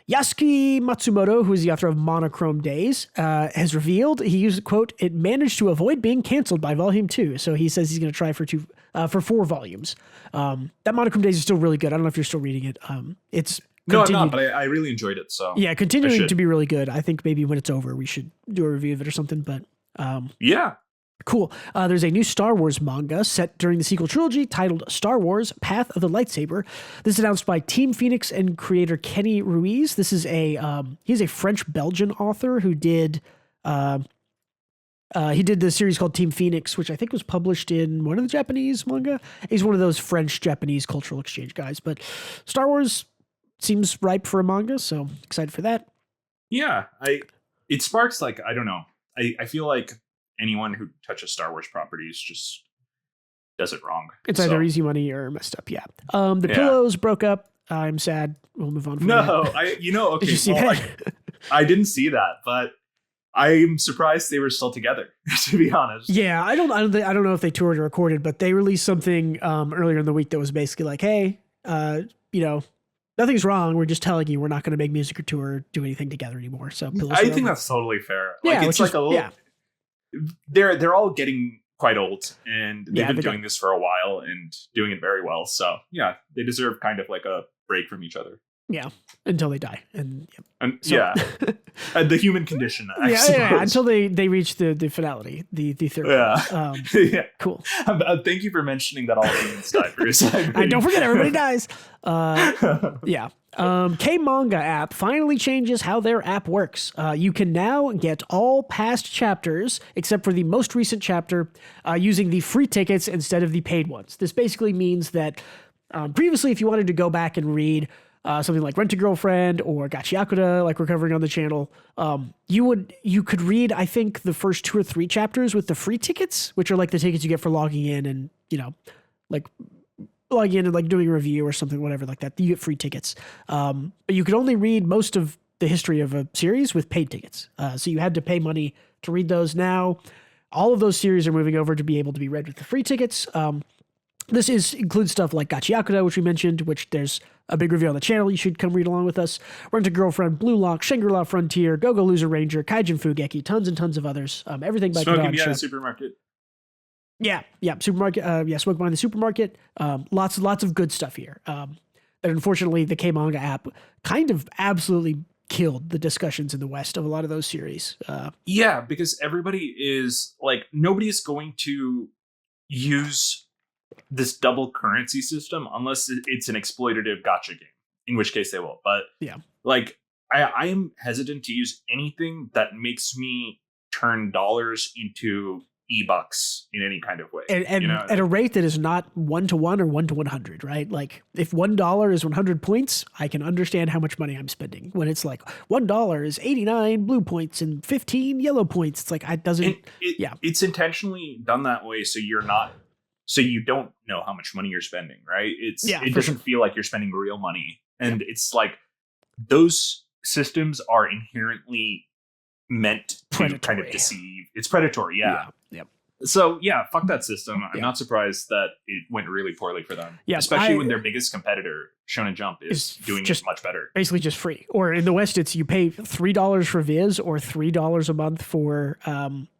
Yasuki Matsumoto, who is the author of Monochrome Days, has revealed he used, quote, "It managed to avoid being canceled by volume 2." So he says he's going to try for 4 volumes. That Monochrome Days is still really good. I don't know if you're still reading it. It's no, I'm not, but I really enjoyed it. So yeah, continuing to be really good. I think maybe when it's over, we should do a review of it or something. But yeah. Cool. There's a new Star Wars manga set during the sequel trilogy titled Star Wars Path of the Lightsaber. This is announced by Team Phoenix and creator Kenny Ruiz. This is he's a French-Belgian author who did he did the series called Team Phoenix, which I think was published in one of the Japanese manga. He's one of those French-Japanese cultural exchange guys. But Star Wars seems ripe for a manga, so excited for that. Yeah, it sparks, like, I don't know. I feel like anyone who touches Star Wars properties just does it wrong. It's either easy money or messed up. Yeah. The Pillows broke up. I'm sad. We'll move on from that. Okay. Did you see that? I didn't see that, but I'm surprised they were still together, to be honest. Yeah, I don't know if they toured or recorded, but they released something earlier in the week that was basically like, hey, nothing's wrong. We're just telling you we're not going to make music or tour or do anything together anymore. So I think that's totally fair. Yeah, like, it's like a little. Yeah. They're all getting quite old, and they've been doing this for a while and doing it very well. So yeah, they deserve kind of like a break from each other. Yeah, until they die, and the human condition. Until they reach the finality, the third. Yeah, Cool. Thank you for mentioning that all humans die, Bruce. Don't forget, everybody dies. K-Manga app finally changes how their app works. You can now get all past chapters, except for the most recent chapter, using the free tickets instead of the paid ones. This basically means that previously, if you wanted to go back and read something like Rent a Girlfriend or Gachiakuda, like we're covering on the channel, you could read, I think, the first 2 or 3 chapters with the free tickets, which are like the tickets you get for logging in and, like log in and like doing a review or something, whatever like that. You get free tickets. But you could only read most of the history of a series with paid tickets. So you had to pay money to read those. Now, all of those series are moving over to be able to be read with the free tickets. This includes stuff like Gachiakuda, which we mentioned, which there's a big review on the channel. You should come read along with us. Rent a Girlfriend, Blue Lock, Shangri-La Frontier, Go-Go Loser Ranger, Kaijin Fugeki, tons and tons of others. Everything by Smoking Behind the Supermarket. Yeah, supermarket. Smoke Behind the Supermarket. Lots of good stuff here. And unfortunately, the K-Manga app kind of absolutely killed the discussions in the West of a lot of those series. Yeah, because everybody is like, nobody's going to use this double currency system unless it's an exploitative gacha game, in which case they will. But like, I am hesitant to use anything that makes me turn dollars into E-bucks in any kind of way. And at a rate that is not 1-to-1 or 1-to-100, right? Like if $1 is 100 points, I can understand how much money I'm spending. When it's like $1 is 89 blue points and 15 yellow points, it's like it's intentionally done that way so you don't know how much money you're spending, right? It doesn't feel like you're spending real money. And it's like those systems are inherently meant to kind of deceive. It's predatory, yeah. So fuck that system. I'm not surprised that it went really poorly for them. Yeah, especially when their biggest competitor, Shonen Jump, is doing it much better. Basically just free. Or in the West, it's you pay $3 for Viz or $3 a month for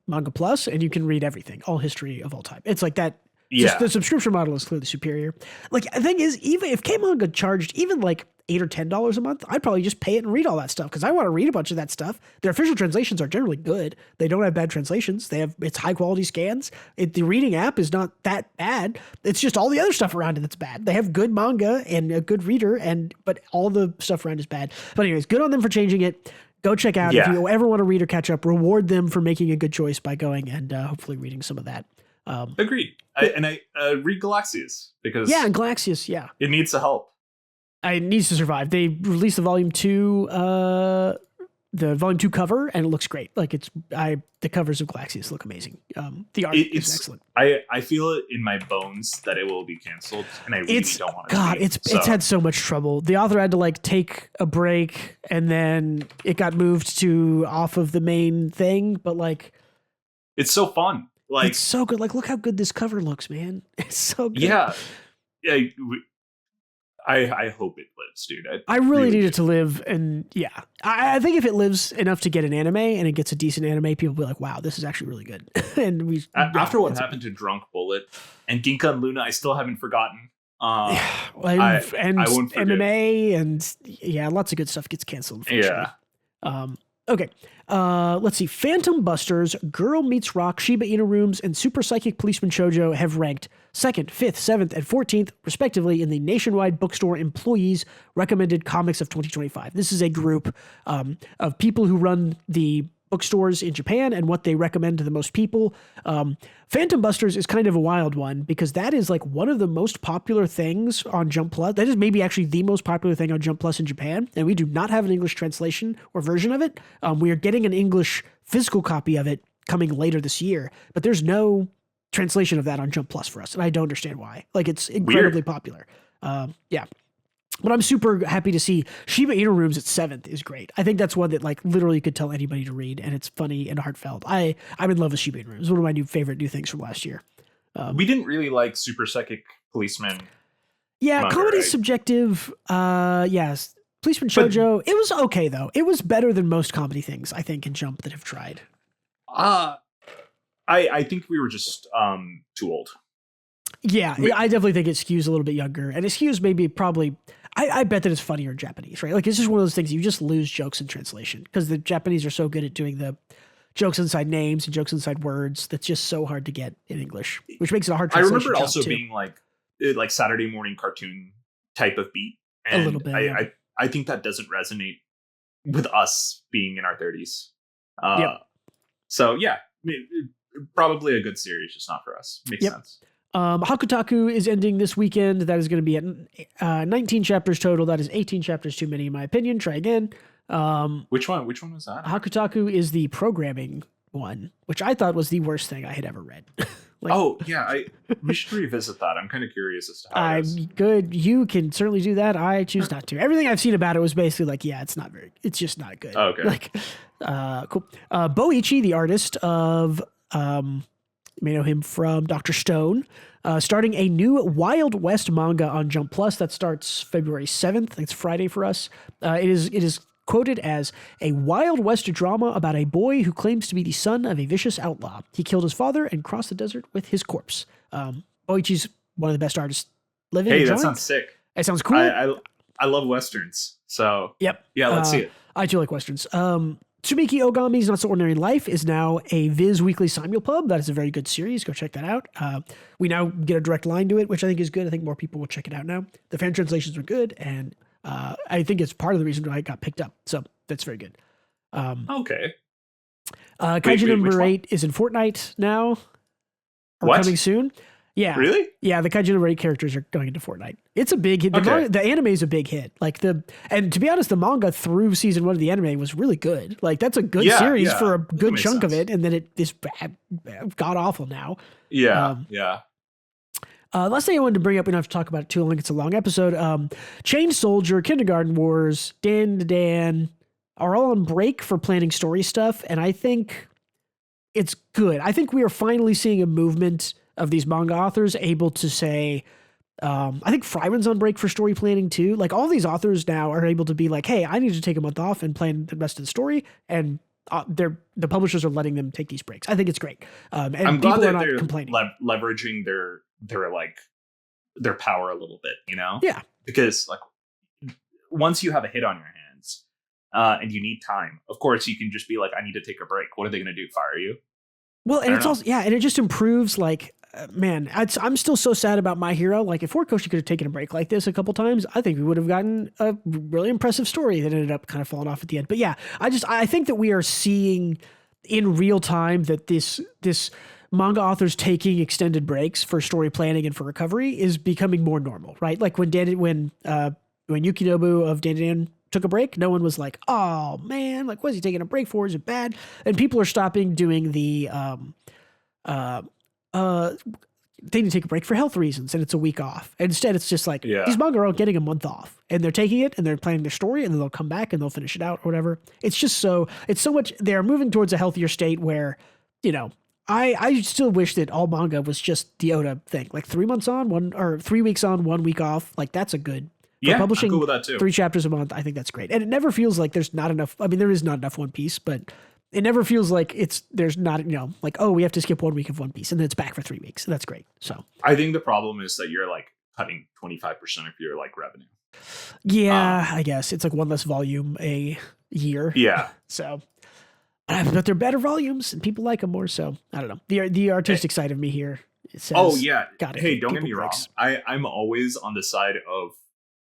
Manga Plus, and you can read everything, all history of all time. It's like that. Just the subscription model is clearly superior. Like the thing is, even if K-Manga charged even like $8 or $10 a month, I'd probably just pay it and read all that stuff because I want to read a bunch of that stuff. Their official translations are generally good. They don't have bad translations. It's high quality scans. The reading app is not that bad. It's just all the other stuff around it that's bad. They have good manga and a good reader, but all the stuff around is bad. But anyways, good on them for changing it. Go check out if you ever want to read or catch up. Reward them for making a good choice by going and hopefully reading some of that. Agreed. I read Galaxius because and Galaxius, it needs the help. It needs to survive. They released the volume 2 cover, and it looks great. Like the covers of Galaxius look amazing. The art is excellent. I feel it in my bones that it will be canceled, and I really don't want to. It's had so much trouble. The author had to like take a break, and then it got moved to off of the main thing. But like, it's so fun. Like, it's so good. Like, look how good this cover looks, man. It's so good. Yeah. I hope it lives, dude. I really need it to live, and I think if it lives enough to get an anime and it gets a decent anime, people will be like, "Wow, this is actually really good." And after what happened to Drunk Bullet and Ginka and Luna, I still haven't forgotten. I won't forget. MMA and lots of good stuff gets canceled. Yeah. Okay. Let's see. Phantom Busters, Girl Meets Rock, Shiba Inu Rooms, and Super Psychic Policeman Shoujo have ranked 2nd, 5th, 7th, and 14th, respectively, in the nationwide bookstore employees recommended comics of 2025. This is a group of people who run the bookstores in Japan and what they recommend to the most people. Phantom Busters is kind of a wild one because that is like one of the most popular things on Jump Plus. That is maybe actually the most popular thing on Jump Plus in Japan, and we do not have an English translation or version of it. We are getting an English physical copy of it coming later this year, but there's no translation of that on Jump Plus for us, and I don't understand why. Like, it's incredibly popular. Yeah. But I'm super happy to see Shiba Inu Rooms at 7th is great. I think that's one that like literally could tell anybody to read, and it's funny and heartfelt. I'm in love with Shiba Inu Rooms. It's one of my favorite new things from last year. We didn't really like Super Psychic Policeman. Yeah, Manga, comedy's right? subjective. Yes. Policeman Shoujo, it was okay though. It was better than most comedy things, I think, in Jump that have tried. I think we were just too old. Yeah, I definitely think it skews a little bit younger, and it skews maybe probably. I bet that it's funnier in Japanese, right? Like, it's just one of those things you just lose jokes in translation because the Japanese are so good at doing the jokes inside names and jokes inside words that's just so hard to get in English, which makes it a hard I translation. remember it also too. being like Saturday morning cartoon type of beat, and a little bit. I think that doesn't resonate with us being in our 30s. So yeah, probably a good series, just not for us. Makes sense. Hakutaku is ending this weekend. That is going to be at 19 chapters total. That is 18 chapters too many, in my opinion. Try again. Which one was that? Hakutaku is the programming one, which I thought was the worst thing I had ever read. We should revisit that. I'm kind of curious as to how it is. Good. You can certainly do that. I choose not to. Everything I've seen about it was basically like, yeah, it's just not good. Oh, okay. Like, cool. Boichi, the artist of, you may know him from Dr. Stone, starting a new Wild West manga on Jump Plus that starts February 7th. I think it's Friday for us. It is quoted as a Wild West drama about a boy who claims to be the son of a vicious outlaw. He killed his father and crossed the desert with his corpse. Boichi's one of the best artists living. Hey, that sounds sick. It sounds cool. I love Westerns. So yep. Yeah, let's see it. I do like Westerns. Tsumiki Ogami's Not So Ordinary Life is now a Viz Weekly Simulpub. That is a very good series. Go check that out. We now get a direct line to it, which I think is good. I think more people will check it out now. The fan translations were good, and I think it's part of the reason why it got picked up. So that's very good. Okay. Kaiju number 8 is in Fortnite now. Coming soon. Yeah. Really? Yeah, the Kaiju number 8 characters are going into Fortnite. It's a big hit. The anime is a big hit. And to be honest, the manga through season 1 of the anime was really good. Like, that's a good series for a good chunk of it, and then it is god awful now. Yeah. Last thing I wanted to bring up, we don't have to talk about it too long. It's a long episode. Chain Soldier, Kindergarten Wars, Dan to Dan are all on break for planning story stuff, and I think it's good. I think we are finally seeing a movement of these manga authors able to say, I think Fryman's on break for story planning too. Like, all these authors now are able to be like, hey, I need to take a month off and plan the rest of the story. And the publishers are letting them take these breaks. I think it's great. And I'm people glad that are not they're complaining. Leveraging their power a little bit, you know? Yeah. Because like once you have a hit on your hands and you need time, of course you can just be like, I need to take a break. What are they going to do? Fire you? Well, and it's also, and it just improves, like, man, I'm still so sad about My Hero. Like, if Horikoshi could have taken a break like this a couple times, I think we would have gotten a really impressive story that ended up kind of falling off at the end. But yeah, I think that we are seeing in real time that this manga authors taking extended breaks for story planning and for recovery is becoming more normal, right? Like when Yukinobu of Dan took a break, no one was like, oh man, like, what is he taking a break for? Is it bad? And people are stopping doing the they need to take a break for health reasons, and it's a week off. Instead, it's just like, these manga are all getting a month off, and they're taking it and they're planning their story, and then they'll come back and they'll finish it out or whatever. It's so much, they're moving towards a healthier state where, you know, I still wish that all manga was just the Oda thing, like 3 months on, 3 weeks on, 1 week off. Like, that's a good. For publishing I'm cool with that too. 3 chapters a month, I think that's great. And it never feels like there's not enough. I mean, there is not enough One Piece, but it never feels like there's not, you know, like, oh, we have to skip 1 week of One Piece and then it's back for 3 weeks. So that's great. So I think the problem is that you're like cutting 25% of your like revenue. Yeah, I guess it's like one less volume a year. Yeah. So But they're better volumes and people like them more. So I don't know. The artistic side of me here. Says, oh yeah. gotta Hey, give don't get people me wrong. breaks. I'm always on the side of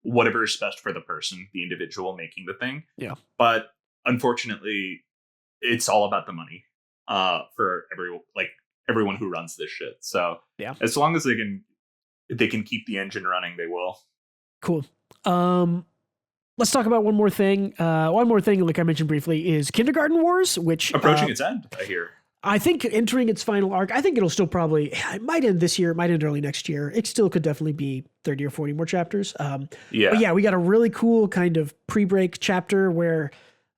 whatever is best for the person, the individual making the thing. Yeah. But unfortunately, it's all about the money. For everyone who runs this shit. So yeah, as long as they can keep the engine running, they will. Cool. Let's talk about one more thing. Like I mentioned briefly, is Kindergarten Wars, which Approaching its end, I hear. I think entering its final arc. I think it'll still it might end this year, it might end early next year. It still could definitely be 30 or 40 more chapters. But yeah, we got a really cool kind of pre-break chapter where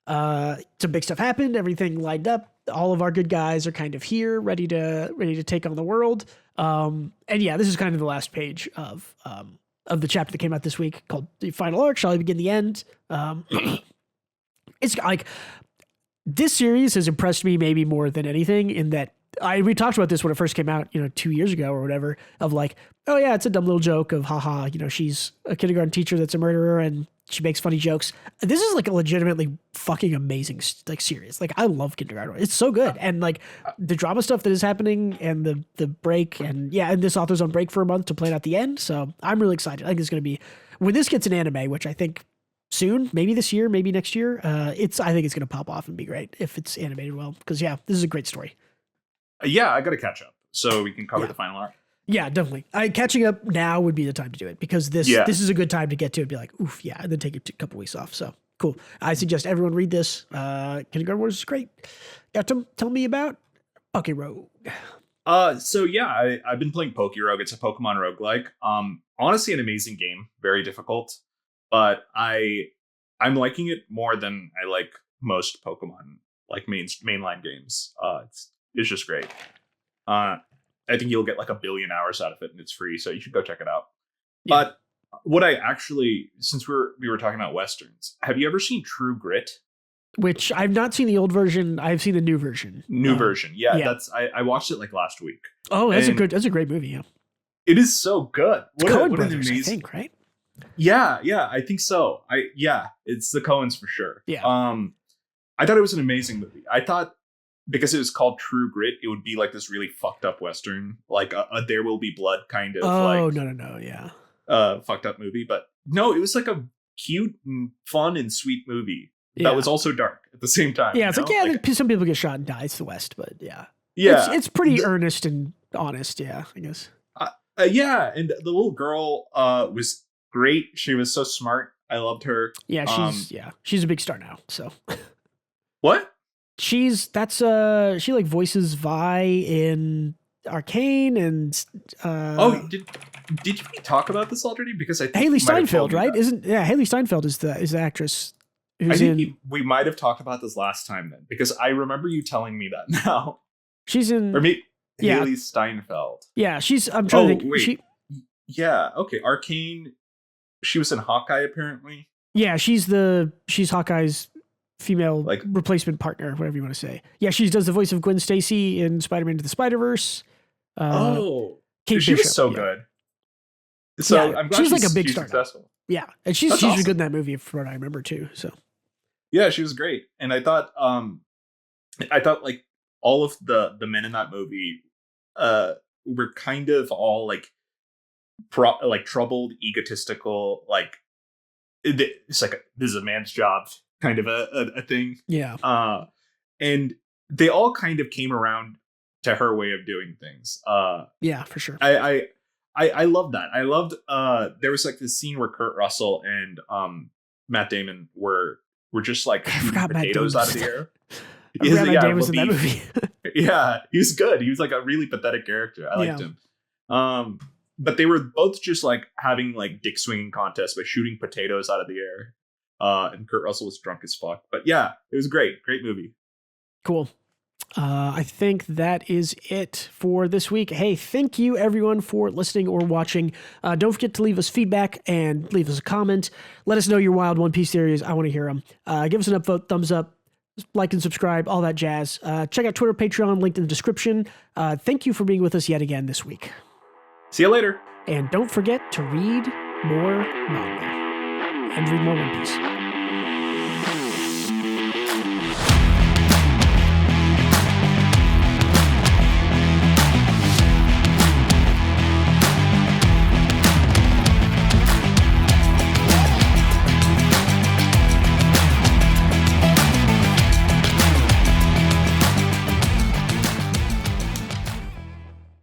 some big stuff happened, everything lined up. All of our good guys are kind of here, ready to take on the world. And yeah, this is kind of the last page of the chapter that came out this week called The Final Arc, Shall I Begin the End? It's like, this series has impressed me maybe more than anything in that we talked about this when it first came out, 2 years ago or whatever, of like, oh yeah, it's a dumb little joke of haha, she's a kindergarten teacher that's a murderer and she makes funny jokes. This is like a legitimately fucking amazing like series. Like I love Kindergarten. It's so good. And like the drama stuff that is happening and the break and this author's on break for a month to plan out the end. So I'm really excited. I think it's going to be, when this gets an anime, which I think soon, maybe this year, maybe next year, I think it's going to pop off and be great if it's animated well. Because this is a great story. Yeah, I got to catch up so we can cover the final arc. Yeah, definitely. Catching up now would be the time to do it because this is a good time to get to it. Be like, oof, yeah, and then take a couple weeks off. So cool. I suggest everyone read this. Kindergarten Wars is great. Tell me about PokeRogue. So yeah, I've been playing PokeRogue. It's a Pokemon roguelike. Honestly, an amazing game. Very difficult, but I'm liking it more than I like most Pokemon like mainline games. It's just great. I think you'll get like 1 billion hours out of it, and it's free, so you should go check it out. Yeah. But what I actually, since we were talking about westerns, have you ever seen True Grit? Which I've not seen the old version. I've seen the new version. New version, yeah. That's I watched it like last week. Oh, that's a great movie. Yeah, it is so good. It's Coen Brothers, I think, right? Yeah, I think so. It's the Coens for sure. Yeah. I thought it was an amazing movie. I thought, because it was called True Grit, it would be like this really fucked up western, like a There Will Be Blood kind of. Oh, no, yeah. Fucked up movie, but no, it was like a cute, and fun, and sweet movie that was also dark at the same time. Yeah, it's like some people get shot and die. It's the West, but yeah, it's pretty earnest and honest. Yeah, I guess. Yeah, and the little girl was great. She was so smart. I loved her. Yeah, she's a big star now. So. What? She like voices Vi in Arcane and did we talk about this already? Because I think Haley Steinfeld, right? Haley Steinfeld is the actress who's we might have talked about this last time then, because I remember you telling me that now. She's in Haley Steinfeld. Yeah, I'm trying to think. Okay. Arcane. She was in Hawkeye apparently. Yeah, she's Hawkeye's female replacement partner, whatever you want to say. Yeah, she does the voice of Gwen Stacy in Spider-Man Into the Spider-Verse. Kate Bishop, was so good. So I'm glad she's like a big star. Successful. Yeah, and she's awesome. Good in that movie, from what I remember too. So yeah, she was great, and I thought like all of the men in that movie were kind of all like troubled, egotistical, like it's like this is a man's job kind of a thing. Yeah. And they all kind of came around to her way of doing things. Yeah, for sure. I love that. I loved there was like this scene where Kurt Russell and Matt Damon were just like shooting potatoes out of the air. Matt Damon was in that movie. Yeah, he was good. He was like a really pathetic character. I liked him. But they were both just like having like dick swinging contests by shooting potatoes out of the air. And Kurt Russell was drunk as fuck. But yeah, it was great movie. Cool. I think that is it for this week. Hey, thank you everyone for listening or watching. Don't forget to leave us feedback and leave us a comment. Let us know your wild One Piece theories. I want to hear them. Give us an upvote, thumbs up, like and subscribe, all that jazz. Check out Twitter, Patreon, linked in the description. Thank you for being with us yet again this week. See you later. And don't forget to read more manga and read more One Piece.